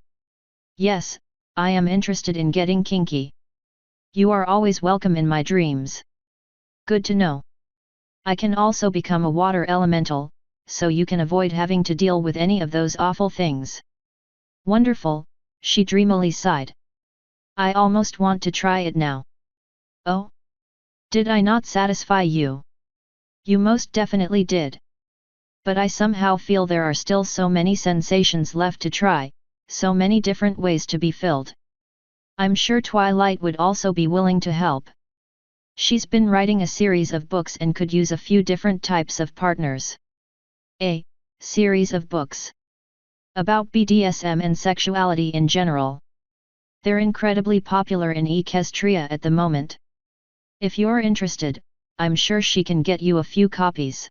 Yes, I am interested in getting kinky. You are always welcome in my dreams. Good to know. I can also become a water elemental, so you can avoid having to deal with any of those awful things. Wonderful, she dreamily sighed. I almost want to try it now. Oh? Did I not satisfy you? You most definitely did. But I somehow feel there are still so many sensations left to try, so many different ways to be filled. I'm sure Twilight would also be willing to help. She's been writing a series of books and could use a few different types of partners. A series of books about BDSM and sexuality in general. They're incredibly popular in Equestria at the moment. If you're interested, I'm sure she can get you a few copies.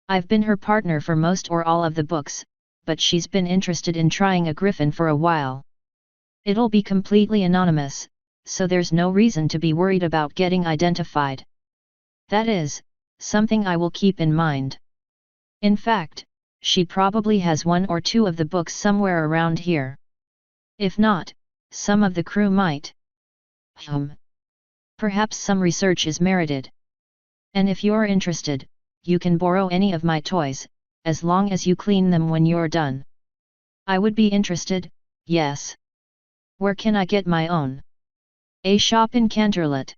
I've been her partner for most or all of the books, but she's been interested in trying a griffin for a while. It'll be completely anonymous, so there's no reason to be worried about getting identified. That is, something I will keep in mind. In fact, she probably has one or two of the books somewhere around here. If not, some of the crew might. Perhaps some research is merited. And if you're interested, you can borrow any of my toys, as long as you clean them when you're done. I would be interested, yes. Where can I get my own? A shop in Canterlot.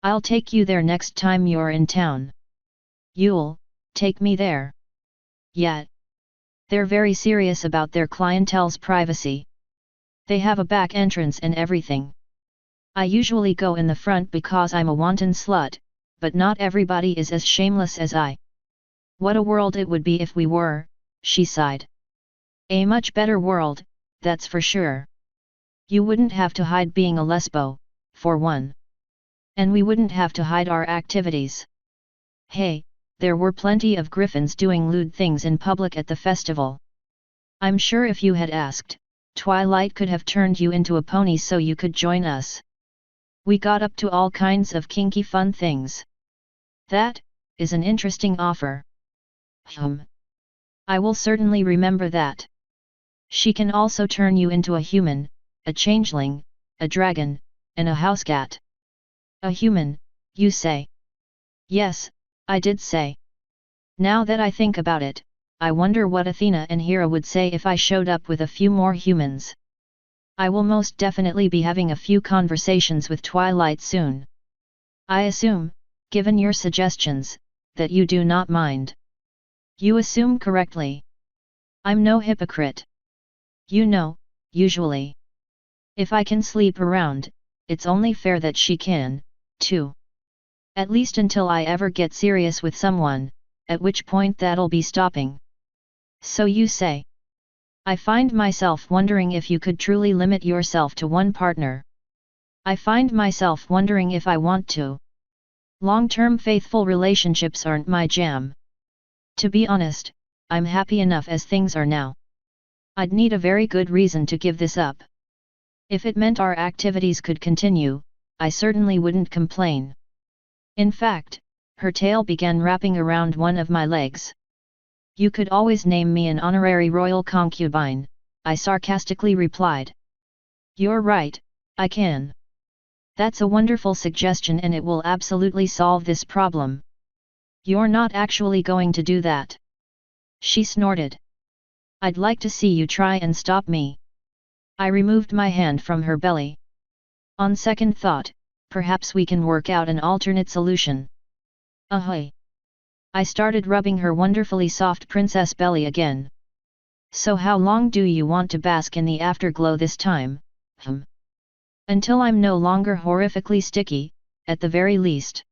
I'll take you there next time you're in town. You'll take me there? Yeah. They're very serious about their clientele's privacy. They have a back entrance and everything. I usually go in the front because I'm a wanton slut, but not everybody is as shameless as I. What a world it would be if we were, she sighed. A much better world, that's for sure. You wouldn't have to hide being a lesbo, for one. And we wouldn't have to hide our activities. Hey, there were plenty of griffins doing lewd things in public at the festival. I'm sure if you had asked, Twilight could have turned you into a pony so you could join us. We got up to all kinds of kinky fun things. That is an interesting offer. I will certainly remember that. She can also turn you into a human, a changeling, a dragon, and a housecat. A human, you say? Yes, I did say. Now that I think about it, I wonder what Athena and Hera would say if I showed up with a few more humans. I will most definitely be having a few conversations with Twilight soon. I assume, given your suggestions, that you do not mind. You assume correctly. I'm no hypocrite. You know, usually. If I can sleep around, it's only fair that she can, too. At least until I ever get serious with someone, at which point that'll be stopping. So you say. I find myself wondering if you could truly limit yourself to one partner. I find myself wondering if I want to. Long-term faithful relationships aren't my jam. To be honest, I'm happy enough as things are now. I'd need a very good reason to give this up. If it meant our activities could continue, I certainly wouldn't complain. In fact, her tail began wrapping around one of my legs. You could always name me an honorary royal concubine, I sarcastically replied. You're right, I can. That's a wonderful suggestion and it will absolutely solve this problem. You're not actually going to do that. She snorted. I'd like to see you try and stop me. I removed my hand from her belly. On second thought, perhaps we can work out an alternate solution. Ahoy! I started rubbing her wonderfully soft princess belly again. So how long do you want to bask in the afterglow this time? Until I'm no longer horrifically sticky, at the very least.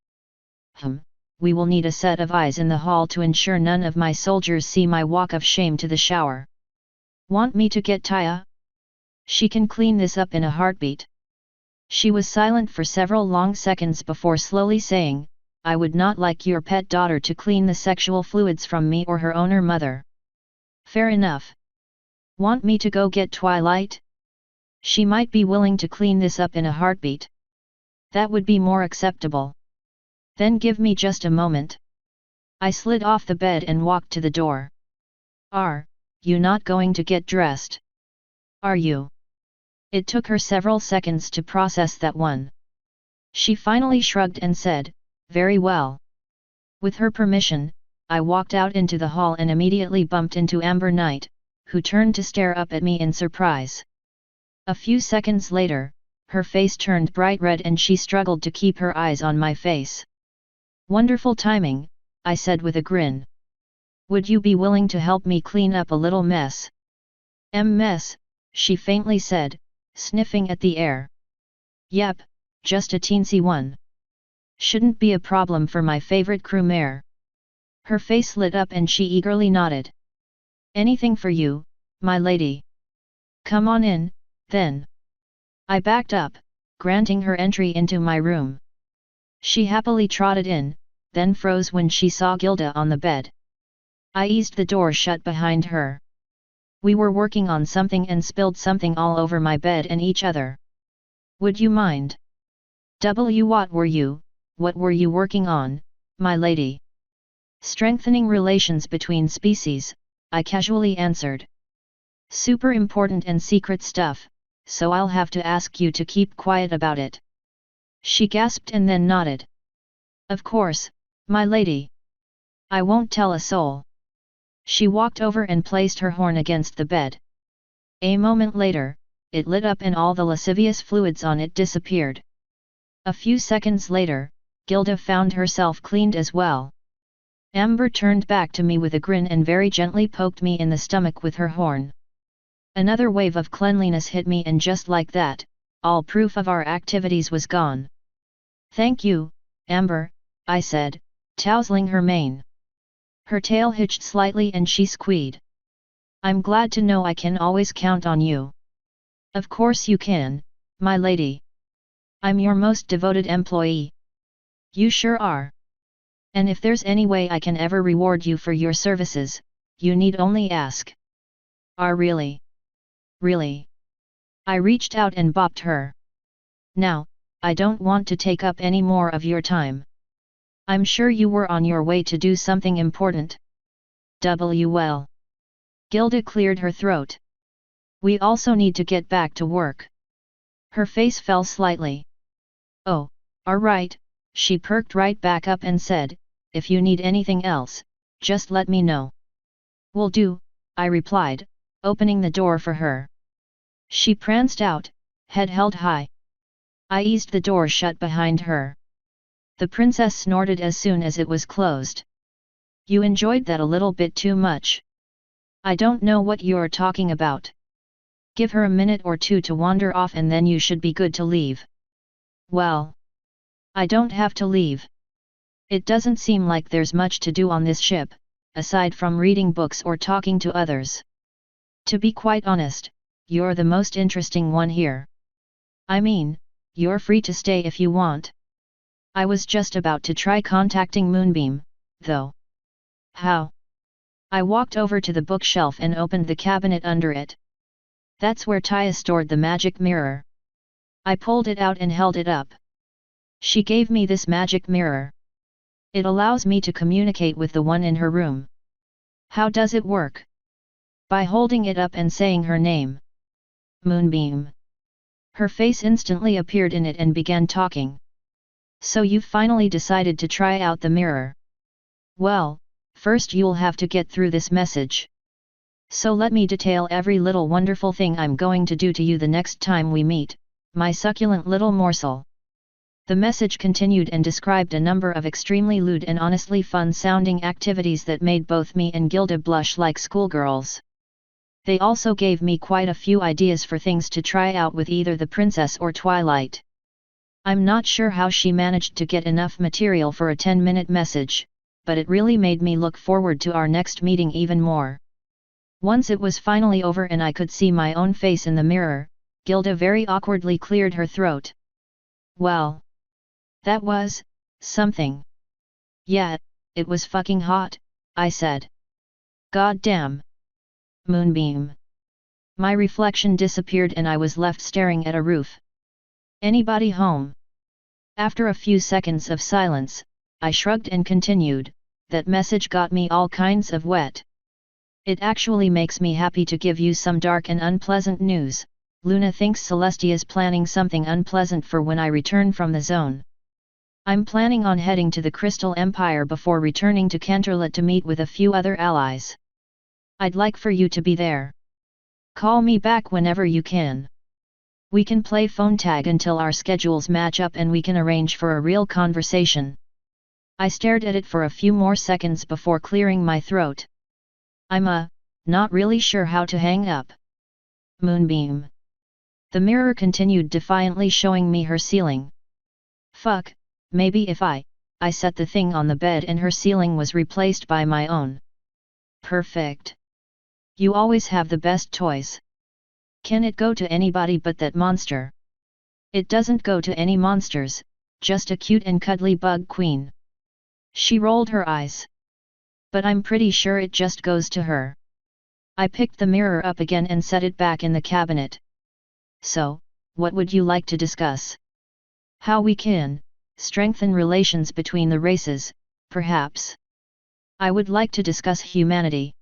We will need a set of eyes in the hall to ensure none of my soldiers see my walk of shame to the shower. Want me to get Taya? She can clean this up in a heartbeat. She was silent for several long seconds before slowly saying, I would not like your pet daughter to clean the sexual fluids from me or her owner mother. Fair enough. Want me to go get Twilight? She might be willing to clean this up in a heartbeat. That would be more acceptable. Then give me just a moment. I slid off the bed and walked to the door. Are you not going to get dressed? Are you? It took her several seconds to process that one. She finally shrugged and said, very well. With her permission, I walked out into the hall and immediately bumped into Amber Knight, who turned to stare up at me in surprise. A few seconds later, her face turned bright red and she struggled to keep her eyes on my face. Wonderful timing, I said with a grin. Would you be willing to help me clean up a little mess? Mess, she faintly said, sniffing at the air. Yep, just a teensy one. Shouldn't be a problem for my favorite crew mare. Her face lit up and she eagerly nodded. Anything for you, my lady. Come on in, then. I backed up, granting her entry into my room. She happily trotted in, then froze when she saw Gilda on the bed. I eased the door shut behind her. We were working on something and spilled something all over my bed and each other. Would you mind? What were you working on, my lady? Strengthening relations between species, I casually answered. Super important and secret stuff, so I'll have to ask you to keep quiet about it. She gasped and then nodded. Of course, my lady. I won't tell a soul. She walked over and placed her horn against the bed. A moment later, it lit up and all the lascivious fluids on it disappeared. A few seconds later, Gilda found herself cleaned as well. Amber turned back to me with a grin and very gently poked me in the stomach with her horn. Another wave of cleanliness hit me, and just like that, all proof of our activities was gone. Thank you, Amber, I said, tousling her mane. Her tail hitched slightly and she squeaked. I'm glad to know I can always count on you. Of course you can, my lady. I'm your most devoted employee. You sure are. And if there's any way I can ever reward you for your services, you need only ask. Really? Really? I reached out and bopped her. Now, I don't want to take up any more of your time. I'm sure you were on your way to do something important. Well. Gilda cleared her throat. We also need to get back to work. Her face fell slightly. Oh, alright, she perked right back up and said, if you need anything else, just let me know. Will do, I replied, opening the door for her. She pranced out, head held high. I eased the door shut behind her. The princess snorted as soon as it was closed. You enjoyed that a little bit too much. I don't know what you're talking about. Give her a minute or two to wander off and then you should be good to leave. Well, I don't have to leave. It doesn't seem like there's much to do on this ship, aside from reading books or talking to others. To be quite honest, you're the most interesting one here. I mean, you're free to stay if you want. I was just about to try contacting Moonbeam, though. How? I walked over to the bookshelf and opened the cabinet under it. That's where Taya stored the magic mirror. I pulled it out and held it up. She gave me this magic mirror. It allows me to communicate with the one in her room. How does it work? By holding it up and saying her name. Moonbeam. Her face instantly appeared in it and began talking. So you've finally decided to try out the mirror. Well, first you'll have to get through this message. So let me detail every little wonderful thing I'm going to do to you the next time we meet, my succulent little morsel. The message continued and described a number of extremely lewd and honestly fun-sounding activities that made both me and Gilda blush like schoolgirls. They also gave me quite a few ideas for things to try out with either the princess or Twilight. I'm not sure how she managed to get enough material for a 10-minute message, but it really made me look forward to our next meeting even more. Once it was finally over and I could see my own face in the mirror, Gilda very awkwardly cleared her throat. Well, that was something. Yeah, it was fucking hot, I said. God damn. Moonbeam. My reflection disappeared and I was left staring at a roof. Anybody home? After a few seconds of silence, I shrugged and continued, that message got me all kinds of wet. It actually makes me happy to give you some dark and unpleasant news. Luna thinks Celestia's planning something unpleasant for when I return from the zone. I'm planning on heading to the Crystal Empire before returning to Canterlot to meet with a few other allies. I'd like for you to be there. Call me back whenever you can. We can play phone tag until our schedules match up and we can arrange for a real conversation. I stared at it for a few more seconds before clearing my throat. I'm not really sure how to hang up. Moonbeam. The mirror continued defiantly showing me her ceiling. Fuck, maybe if I set the thing on the bed and her ceiling was replaced by my own. Perfect. You always have the best toys. Can it go to anybody but that monster? It doesn't go to any monsters, just a cute and cuddly bug queen. She rolled her eyes. But I'm pretty sure it just goes to her. I picked the mirror up again and set it back in the cabinet. So, what would you like to discuss? How we can strengthen relations between the races, perhaps. I would like to discuss humanity.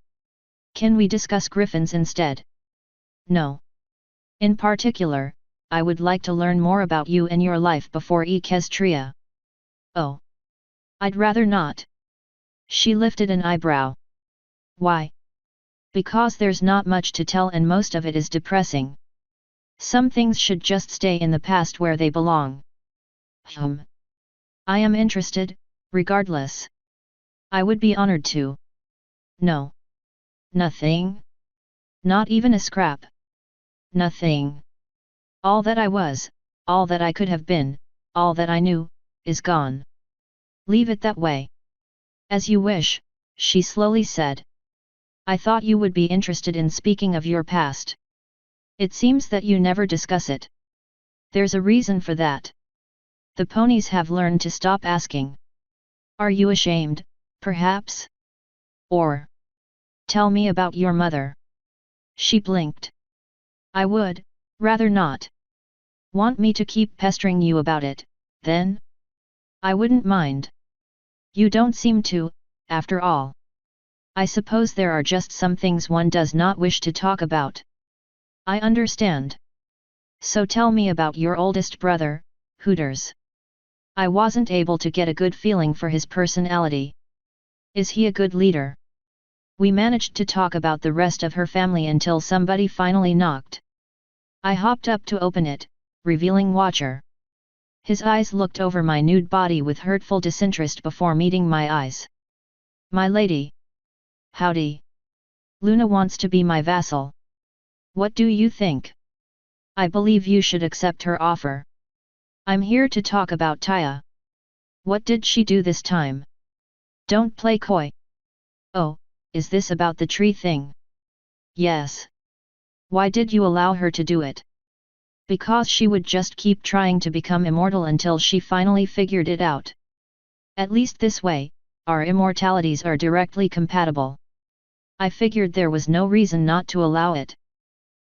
Can we discuss griffins instead? No. In particular, I would like to learn more about you and your life before Equestria. Oh. I'd rather not. She lifted an eyebrow. Why? Because there's not much to tell and most of it is depressing. Some things should just stay in the past where they belong. I am interested, regardless. I would be honored to. No. Nothing? Not even a scrap. Nothing. All that I was, all that I could have been, all that I knew, is gone. Leave it that way. As you wish, she slowly said. I thought you would be interested in speaking of your past. It seems that you never discuss it. There's a reason for that. The ponies have learned to stop asking. Are you ashamed, perhaps? Or, tell me about your mother. She blinked. I would, rather not. Want me to keep pestering you about it, then? I wouldn't mind. You don't seem to, after all. I suppose there are just some things one does not wish to talk about. I understand. So tell me about your oldest brother, Hooters. I wasn't able to get a good feeling for his personality. Is he a good leader? We managed to talk about the rest of her family until somebody finally knocked. I hopped up to open it, revealing Watcher. His eyes looked over my nude body with hurtful disinterest before meeting my eyes. My lady. Howdy. Luna wants to be my vassal. What do you think? I believe you should accept her offer. I'm here to talk about Taya. What did she do this time? Don't play coy. Oh, is this about the tree thing? Yes. Why did you allow her to do it? Because she would just keep trying to become immortal until she finally figured it out. At least this way, our immortalities are directly compatible. I figured there was no reason not to allow it.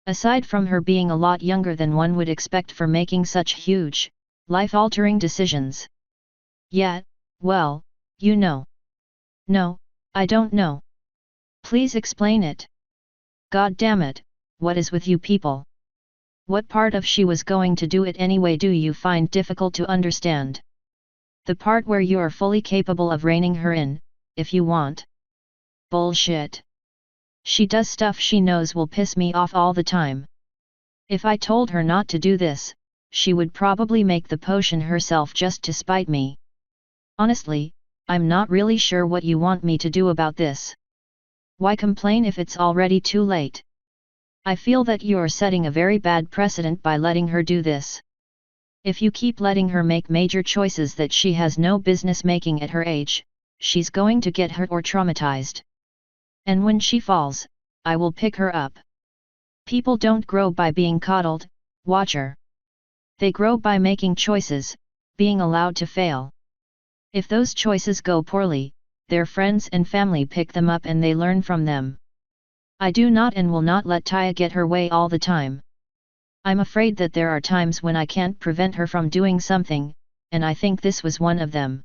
Aside from her being a lot younger than one would expect for making such huge, life-altering decisions. Yet, well, you know. No, I don't know. Please explain it. God damn it, what is with you people? What part of she was going to do it anyway do you find difficult to understand? The part where you are fully capable of reining her in, if you want. Bullshit. She does stuff she knows will piss me off all the time. If I told her not to do this, she would probably make the potion herself just to spite me. Honestly, I'm not really sure what you want me to do about this. Why complain if it's already too late? I feel that you're setting a very bad precedent by letting her do this. If you keep letting her make major choices that she has no business making at her age, she's going to get hurt or traumatized. And when she falls, I will pick her up. People don't grow by being coddled, Watcher. They grow by making choices, being allowed to fail. If those choices go poorly, their friends and family pick them up and they learn from them. I do not and will not let Taya get her way all the time. I'm afraid that there are times when I can't prevent her from doing something, and I think this was one of them.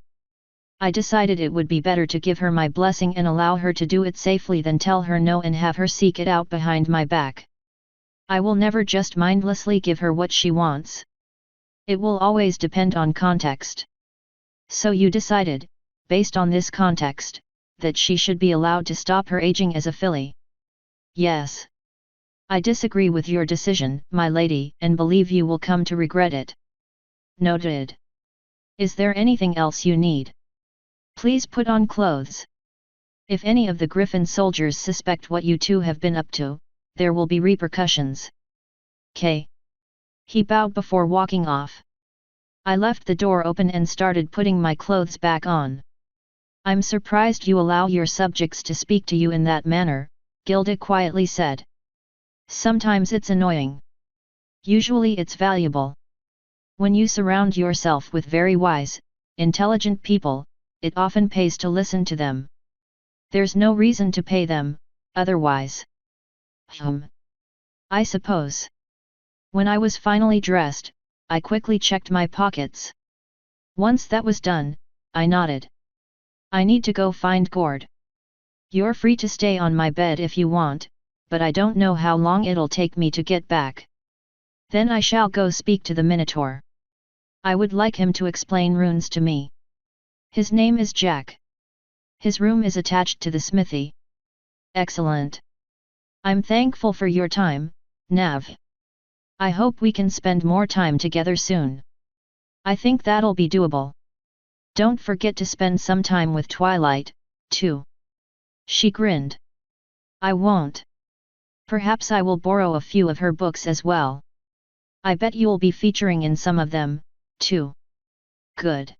I decided it would be better to give her my blessing and allow her to do it safely than tell her no and have her seek it out behind my back. I will never just mindlessly give her what she wants. It will always depend on context. So you decided, based on this context, that she should be allowed to stop her aging as a filly. Yes. I disagree with your decision, my lady, and believe you will come to regret it. Noted. Is there anything else you need? Please put on clothes. If any of the Griffin soldiers suspect what you two have been up to, there will be repercussions. K. He bowed before walking off. I left the door open and started putting my clothes back on. I'm surprised you allow your subjects to speak to you in that manner, Gilda quietly said. Sometimes it's annoying. Usually it's valuable. When you surround yourself with very wise, intelligent people, it often pays to listen to them. There's no reason to pay them, otherwise. I suppose. When I was finally dressed, I quickly checked my pockets. Once that was done, I nodded. I need to go find Gord. You're free to stay on my bed if you want, but I don't know how long it'll take me to get back. Then I shall go speak to the Minotaur. I would like him to explain runes to me. His name is Jack. His room is attached to the smithy. Excellent. I'm thankful for your time, Nav. I hope we can spend more time together soon. I think that'll be doable. Don't forget to spend some time with Twilight, too. She grinned. I won't. Perhaps I will borrow a few of her books as well. I bet you'll be featuring in some of them, too. Good.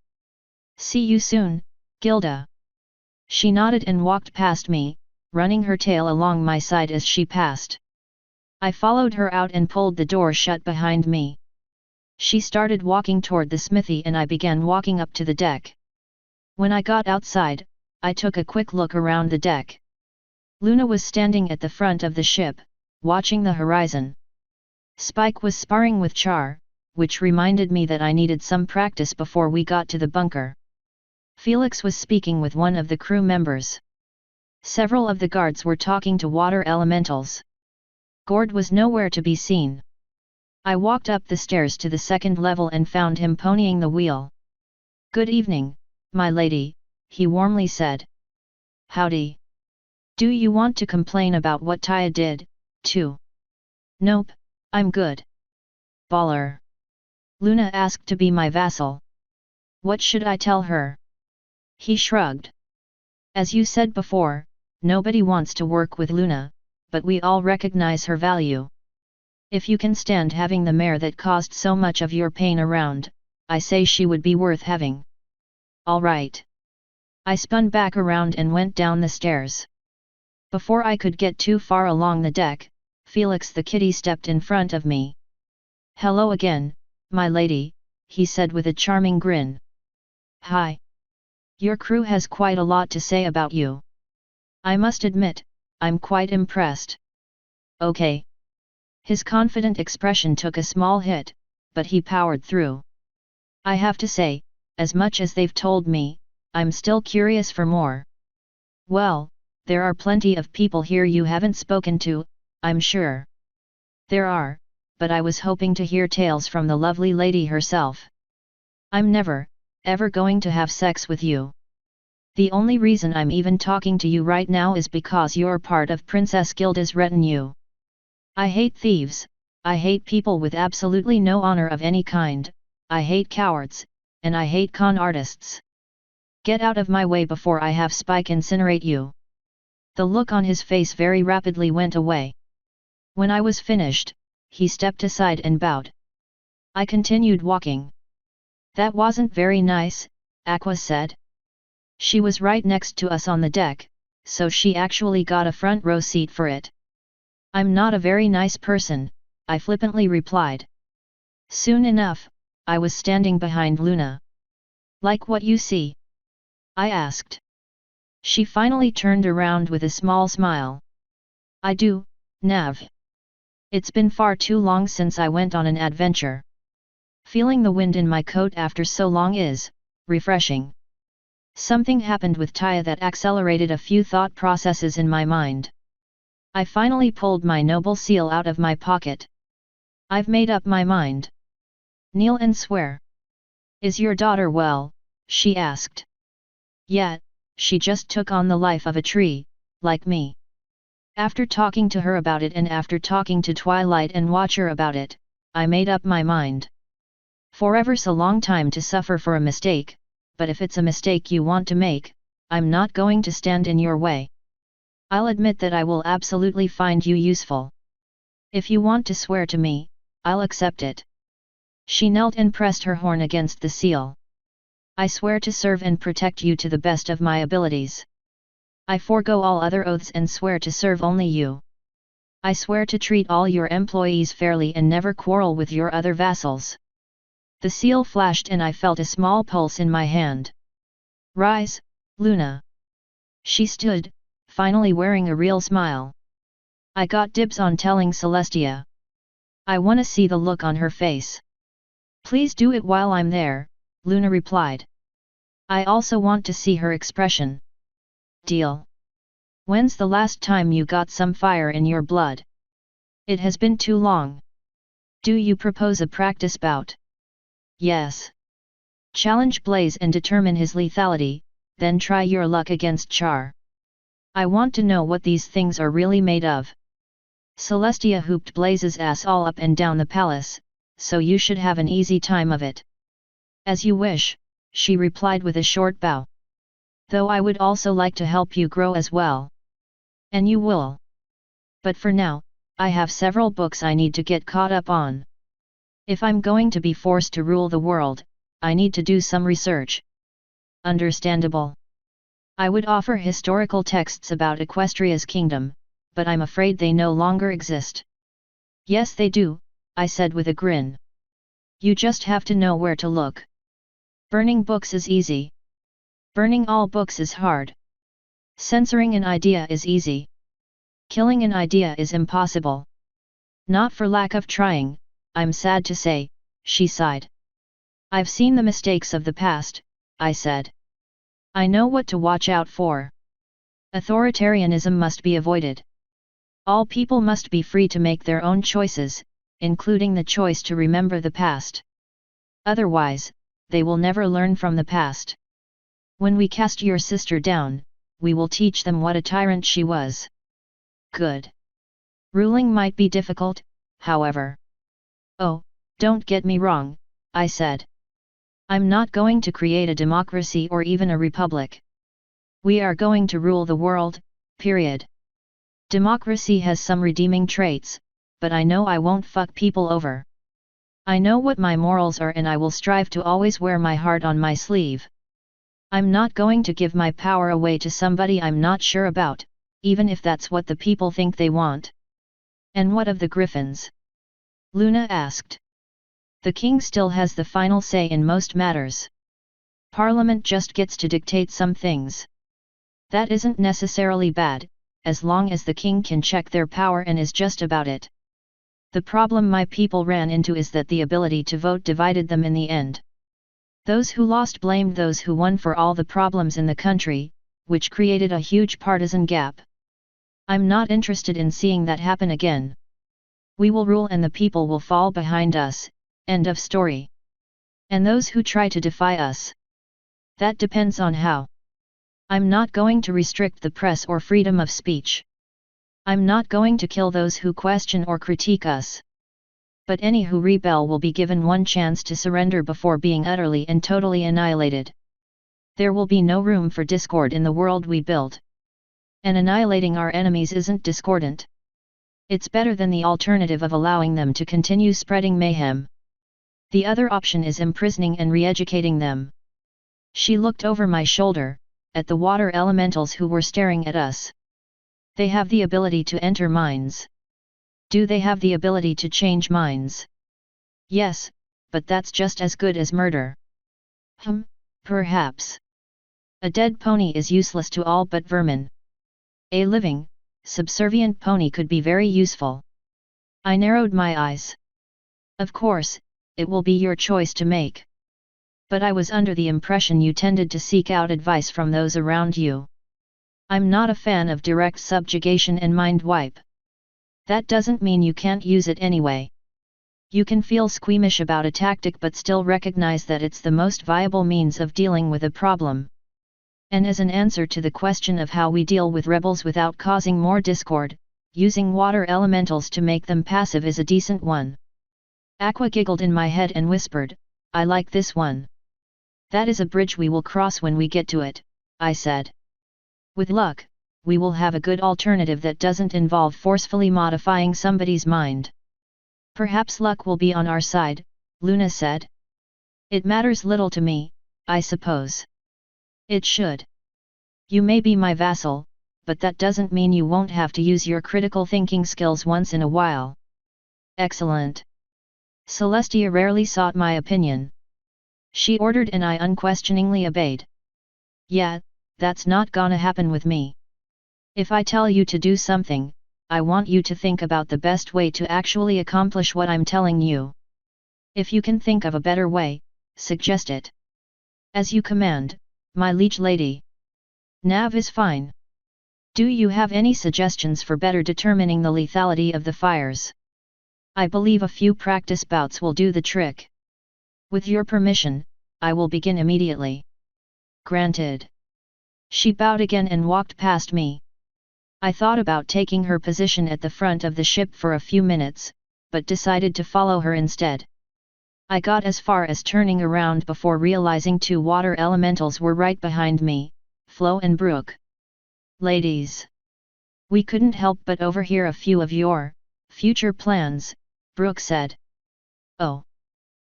See you soon, Gilda. She nodded and walked past me, running her tail along my side as she passed. I followed her out and pulled the door shut behind me. She started walking toward the smithy and I began walking up to the deck. When I got outside, I took a quick look around the deck. Luna was standing at the front of the ship, watching the horizon. Spike was sparring with Char, which reminded me that I needed some practice before we got to the bunker. Felix was speaking with one of the crew members. Several of the guards were talking to water elementals. Gord was nowhere to be seen. I walked up the stairs to the second level and found him ponying the wheel. "Good evening, my lady," he warmly said. "Howdy. Do you want to complain about what Taya did, too?" "Nope, I'm good." "Baller." Luna asked to be my vassal. "What should I tell her?" He shrugged. "As you said before, nobody wants to work with Luna, but we all recognize her value. If you can stand having the mare that caused so much of your pain around, I say she would be worth having." "All right." I spun back around and went down the stairs. Before I could get too far along the deck, Felix the kitty stepped in front of me. "Hello again, my lady," he said with a charming grin. "Hi. Your crew has quite a lot to say about you. I must admit, I'm quite impressed." "Okay." His confident expression took a small hit, but he powered through. "I have to say, as much as they've told me, I'm still curious for more." "Well, there are plenty of people here you haven't spoken to, I'm sure." "There are, but I was hoping to hear tales from the lovely lady herself." "I'm never, ever going to have sex with you. The only reason I'm even talking to you right now is because you're part of Princess Gilda's retinue. I hate thieves, I hate people with absolutely no honor of any kind, I hate cowards, and I hate con artists. Get out of my way before I have Spike incinerate you." The look on his face very rapidly went away. When I was finished, he stepped aside and bowed. I continued walking. "That wasn't very nice," Aqua said. She was right next to us on the deck, so she actually got a front row seat for it. "I'm not a very nice person," I flippantly replied. Soon enough, I was standing behind Luna. "Like what you see?" I asked. She finally turned around with a small smile. "I do, Nav. It's been far too long since I went on an adventure. Feeling the wind in my coat after so long is refreshing." Something happened with Taya that accelerated a few thought processes in my mind. I finally pulled my noble seal out of my pocket. "I've made up my mind. Kneel and swear." "Is your daughter well?" she asked. "Yeah, she just took on the life of a tree, like me." After talking to her about it and after talking to Twilight and Watcher about it, I made up my mind. Forever's a long time to suffer for a mistake, but if it's a mistake you want to make, I'm not going to stand in your way. I'll admit that I will absolutely find you useful. If you want to swear to me, I'll accept it." She knelt and pressed her horn against the seal. "I swear to serve and protect you to the best of my abilities. I forego all other oaths and swear to serve only you. I swear to treat all your employees fairly and never quarrel with your other vassals." The seal flashed and I felt a small pulse in my hand. "Rise, Luna." She stood, finally wearing a real smile. I got dibs on telling Celestia. "I wanna see the look on her face." "Please do it while I'm there," Luna replied. "I also want to see her expression." "Deal." "When's the last time you got some fire in your blood?" "It has been too long." Do you propose a practice bout? Yes. Challenge Blaze and determine his lethality, then try your luck against Char. I want to know what these things are really made of. Celestia hooped Blaze's ass all up and down the palace, so you should have an easy time of it. As you wish, she replied with a short bow. Though I would also like to help you grow as well. And you will. But for now, I have several books I need to get caught up on. If I'm going to be forced to rule the world, I need to do some research. Understandable. I would offer historical texts about Equestria's kingdom, but I'm afraid they no longer exist. Yes, they do, I said with a grin. You just have to know where to look. Burning books is easy. Burning all books is hard. Censoring an idea is easy. Killing an idea is impossible. Not for lack of trying, I'm sad to say, she sighed. I've seen the mistakes of the past, I said. I know what to watch out for. Authoritarianism must be avoided. All people must be free to make their own choices, including the choice to remember the past. Otherwise, they will never learn from the past. When we cast your sister down, we will teach them what a tyrant she was. Good. Ruling might be difficult, however. Oh, don't get me wrong, I said. I'm not going to create a democracy or even a republic. We are going to rule the world, period. Democracy has some redeeming traits, but I know I won't fuck people over. I know what my morals are and I will strive to always wear my heart on my sleeve. I'm not going to give my power away to somebody I'm not sure about, even if that's what the people think they want. And what of the Griffins? Luna asked. The king still has the final say in most matters. Parliament just gets to dictate some things. That isn't necessarily bad, as long as the king can check their power and is just about it. The problem my people ran into is that the ability to vote divided them in the end. Those who lost blamed those who won for all the problems in the country, which created a huge partisan gap. I'm not interested in seeing that happen again. We will rule and the people will fall behind us, end of story. And those who try to defy us. That depends on how. I'm not going to restrict the press or freedom of speech. I'm not going to kill those who question or critique us. But any who rebel will be given one chance to surrender before being utterly and totally annihilated. There will be no room for discord in the world we build. And annihilating our enemies isn't discordant. It's better than the alternative of allowing them to continue spreading mayhem. The other option is imprisoning and re-educating them. She looked over my shoulder, at the water elementals who were staring at us. They have the ability to enter minds. Do they have the ability to change minds? Yes, but that's just as good as murder. Perhaps. A dead pony is useless to all but vermin. A living, subservient pony could be very useful. I narrowed my eyes. Of course, it will be your choice to make. But I was under the impression you tended to seek out advice from those around you. I'm not a fan of direct subjugation and mind wipe. That doesn't mean you can't use it anyway. You can feel squeamish about a tactic but still recognize that it's the most viable means of dealing with a problem. And as an answer to the question of how we deal with rebels without causing more discord, using water elementals to make them passive is a decent one. Aqua giggled in my head and whispered, I like this one. That is a bridge we will cross when we get to it, I said. With luck, we will have a good alternative that doesn't involve forcefully modifying somebody's mind. Perhaps luck will be on our side, Luna said. It matters little to me, I suppose. It should. You may be my vassal, but that doesn't mean you won't have to use your critical thinking skills once in a while. Excellent. Celestia rarely sought my opinion. She ordered and I unquestioningly obeyed. Yeah, that's not gonna happen with me. If I tell you to do something, I want you to think about the best way to actually accomplish what I'm telling you. If you can think of a better way, suggest it. As you command, my liege lady. Nav is fine. Do you have any suggestions for better determining the lethality of the fires? I believe a few practice bouts will do the trick. With your permission, I will begin immediately. Granted. She bowed again and walked past me. I thought about taking her position at the front of the ship for a few minutes, but decided to follow her instead. I got as far as turning around before realizing two water elementals were right behind me, Flo and Brooke. Ladies. We couldn't help but overhear a few of your future plans, Brooke said. Oh.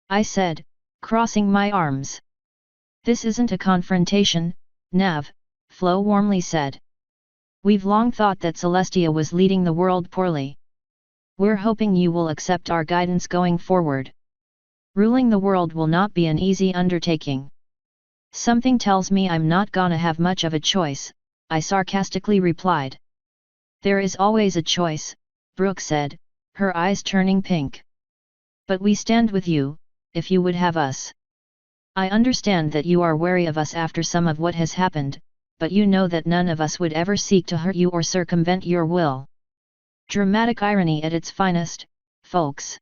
I said, crossing my arms. This isn't a confrontation, Nav, Flo warmly said. We've long thought that Celestia was leading the world poorly. We're hoping you will accept our guidance going forward. Ruling the world will not be an easy undertaking. Something tells me I'm not gonna have much of a choice, I sarcastically replied. There is always a choice, Brooke said, her eyes turning pink. But we stand with you, if you would have us. I understand that you are wary of us after some of what has happened, but you know that none of us would ever seek to hurt you or circumvent your will. Dramatic irony at its finest, folks.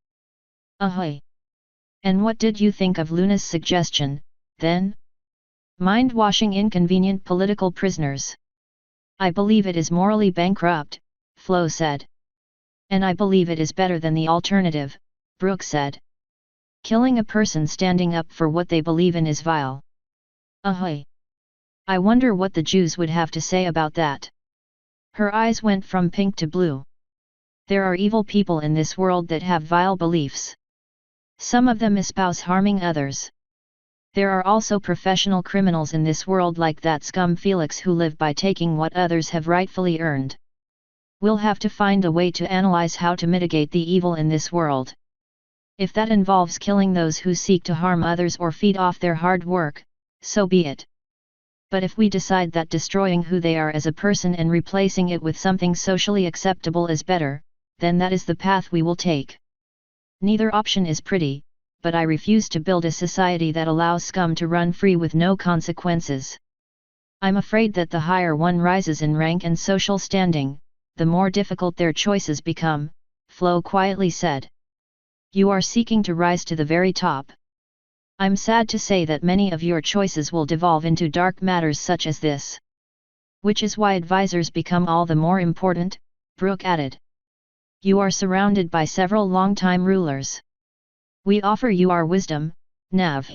Ahoy! And what did you think of Luna's suggestion, then? Mind-washing inconvenient political prisoners. I believe it is morally bankrupt, Flo said. And I believe it is better than the alternative, Brooke said. Killing a person standing up for what they believe in is vile. Ahoy! I wonder what the Jews would have to say about that. Her eyes went from pink to blue. There are evil people in this world that have vile beliefs. Some of them espouse harming others. There are also professional criminals in this world like that scum Felix who live by taking what others have rightfully earned. We'll have to find a way to analyze how to mitigate the evil in this world. If that involves killing those who seek to harm others or feed off their hard work, so be it. But if we decide that destroying who they are as a person and replacing it with something socially acceptable is better, then that is the path we will take. Neither option is pretty, but I refuse to build a society that allows scum to run free with no consequences. I'm afraid that the higher one rises in rank and social standing, the more difficult their choices become, Flo quietly said. You are seeking to rise to the very top. I'm sad to say that many of your choices will devolve into dark matters such as this. Which is why advisors become all the more important, Brooke added. You are surrounded by several long-time rulers. We offer you our wisdom, Nav.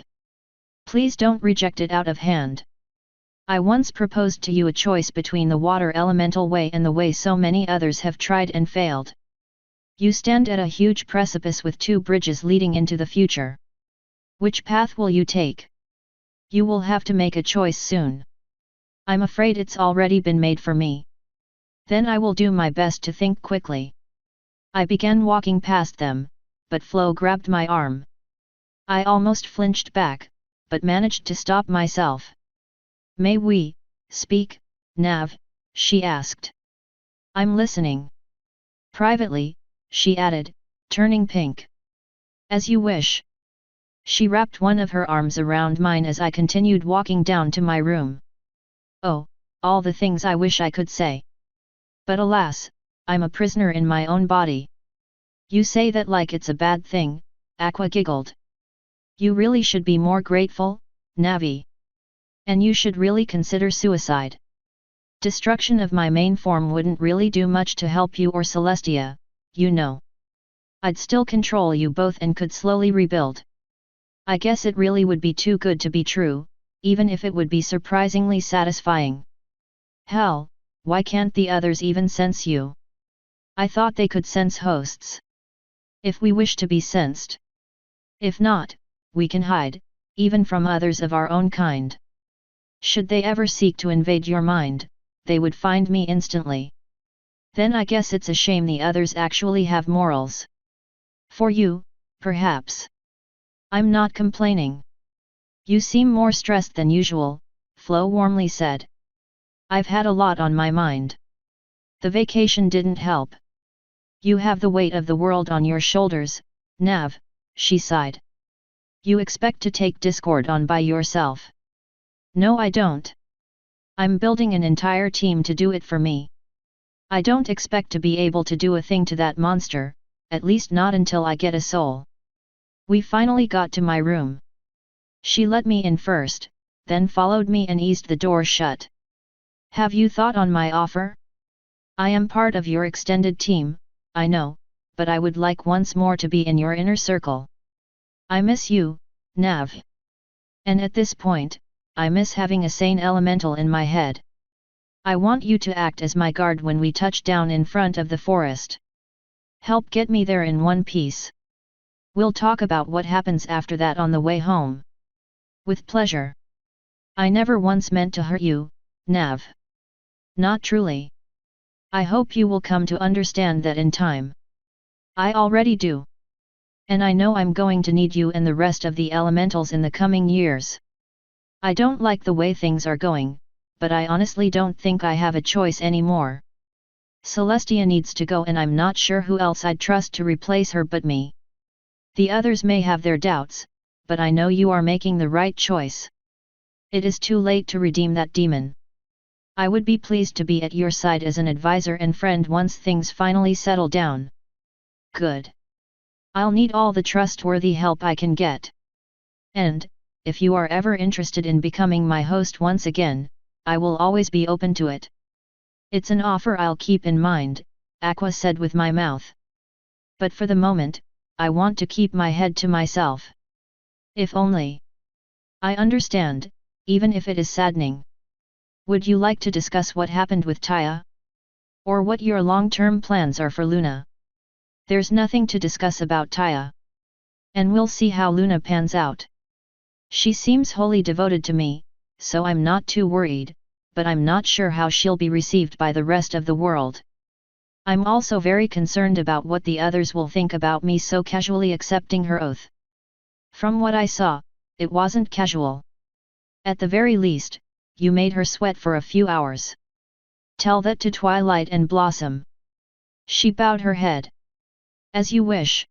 Please don't reject it out of hand. I once proposed to you a choice between the water elemental way and the way so many others have tried and failed. You stand at a huge precipice with two bridges leading into the future. Which path will you take? You will have to make a choice soon. I'm afraid it's already been made for me. Then I will do my best to think quickly. I began walking past them, but Flo grabbed my arm. I almost flinched back, but managed to stop myself. May we speak, Nav? She asked. I'm listening. Privately, she added, turning pink. As you wish. She wrapped one of her arms around mine as I continued walking down to my room. Oh, all the things I wish I could say. But alas, I'm a prisoner in my own body. You say that like it's a bad thing, Aqua giggled. You really should be more grateful, Navi. And you should really consider suicide. Destruction of my main form wouldn't really do much to help you or Celestia, you know. I'd still control you both and could slowly rebuild. I guess it really would be too good to be true, even if it would be surprisingly satisfying. Hell, why can't the others even sense you? I thought they could sense hosts. If we wish to be sensed. If not, we can hide, even from others of our own kind. Should they ever seek to invade your mind, they would find me instantly. Then I guess it's a shame the others actually have morals. For you, perhaps. I'm not complaining. You seem more stressed than usual, Flo warmly said. I've had a lot on my mind. The vacation didn't help. You have the weight of the world on your shoulders, Nav, she sighed. You expect to take Discord on by yourself. No, I don't. I'm building an entire team to do it for me. I don't expect to be able to do a thing to that monster, at least not until I get a soul. We finally got to my room. She let me in first, then followed me and eased the door shut. Have you thought on my offer? I am part of your extended team, I know, but I would like once more to be in your inner circle. I miss you, Nav. And at this point, I miss having a sane elemental in my head. I want you to act as my guard when we touch down in front of the forest. Help get me there in one piece. We'll talk about what happens after that on the way home. With pleasure. I never once meant to hurt you, Nav. Not truly. I hope you will come to understand that in time. I already do. And I know I'm going to need you and the rest of the elementals in the coming years. I don't like the way things are going, but I honestly don't think I have a choice anymore. Celestia needs to go and I'm not sure who else I'd trust to replace her but me. The others may have their doubts, but I know you are making the right choice. It is too late to redeem that demon. I would be pleased to be at your side as an advisor and friend once things finally settle down. Good. I'll need all the trustworthy help I can get. And, if you are ever interested in becoming my host once again, I will always be open to it. It's an offer I'll keep in mind, Aqua said with my mouth. But for the moment, I want to keep my head to myself. If only. I understand, even if it is saddening. Would you like to discuss what happened with Taya? Or what your long-term plans are for Luna? There's nothing to discuss about Taya. And we'll see how Luna pans out. She seems wholly devoted to me, so I'm not too worried, but I'm not sure how she'll be received by the rest of the world. I'm also very concerned about what the others will think about me so casually accepting her oath. From what I saw, it wasn't casual. At the very least, you made her sweat for a few hours. Tell that to Twilight and Blossom. She bowed her head. As you wish.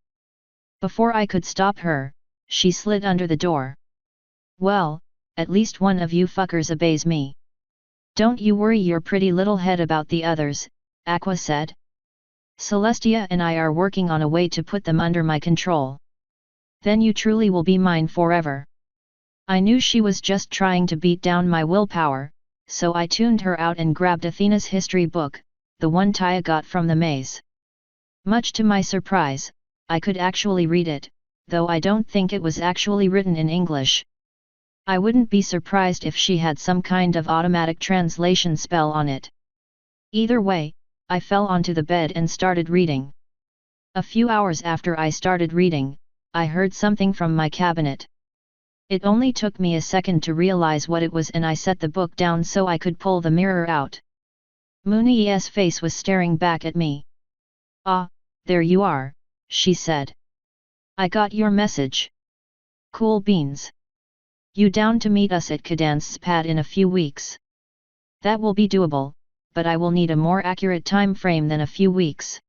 Before I could stop her, she slid under the door. Well, at least one of you fuckers obeys me. Don't you worry your pretty little head about the others, Aqua said. Celestia and I are working on a way to put them under my control. Then you truly will be mine forever. I knew she was just trying to beat down my willpower, so I tuned her out and grabbed Athena's history book, the one Taya got from the maze. Much to my surprise, I could actually read it, though I don't think it was actually written in English. I wouldn't be surprised if she had some kind of automatic translation spell on it. Either way, I fell onto the bed and started reading. A few hours after I started reading, I heard something from my cabinet. It only took me a second to realize what it was and I set the book down so I could pull the mirror out. Mooney's face was staring back at me. Ah, there you are, she said. I got your message. Cool beans. You down to meet us at Cadance's pad in a few weeks? That will be doable, but I will need a more accurate time frame than a few weeks.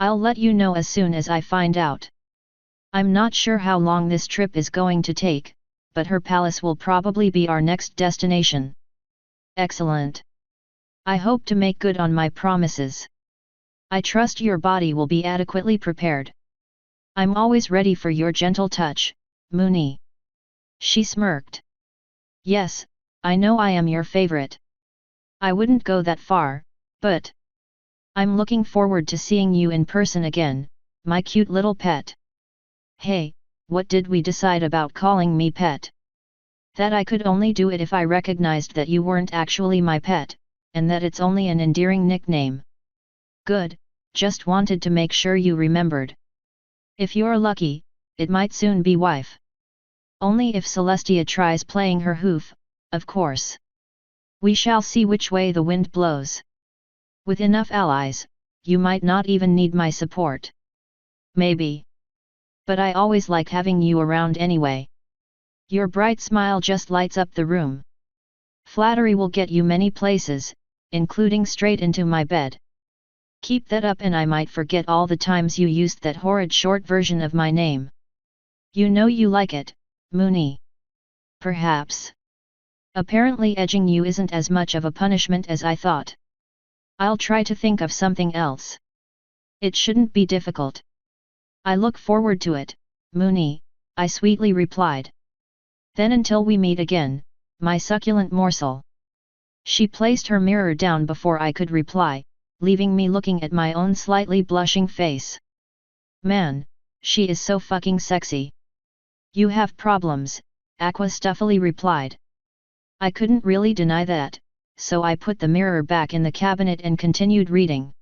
I'll let you know as soon as I find out. I'm not sure how long this trip is going to take, but her palace will probably be our next destination. Excellent. I hope to make good on my promises. I trust your body will be adequately prepared. I'm always ready for your gentle touch, Mooney. She smirked. Yes, I know I am your favorite. I wouldn't go that far, but I'm looking forward to seeing you in person again, my cute little pet. Hey, what did we decide about calling me pet? That I could only do it if I recognized that you weren't actually my pet, and that it's only an endearing nickname. Good, just wanted to make sure you remembered. If you're lucky, it might soon be wife. Only if Celestia tries playing her hoof, of course. We shall see which way the wind blows. With enough allies, you might not even need my support. Maybe. But I always like having you around anyway. Your bright smile just lights up the room. Flattery will get you many places, including straight into my bed. Keep that up and I might forget all the times you used that horrid short version of my name. You know you like it, Mooney. Perhaps. Apparently edging you isn't as much of a punishment as I thought. I'll try to think of something else. It shouldn't be difficult. I look forward to it, Mooney, I sweetly replied. Then until we meet again, my succulent morsel. She placed her mirror down before I could reply, leaving me looking at my own slightly blushing face. Man, she is so fucking sexy. You have problems, Aqua stuffily replied. I couldn't really deny that, so I put the mirror back in the cabinet and continued reading.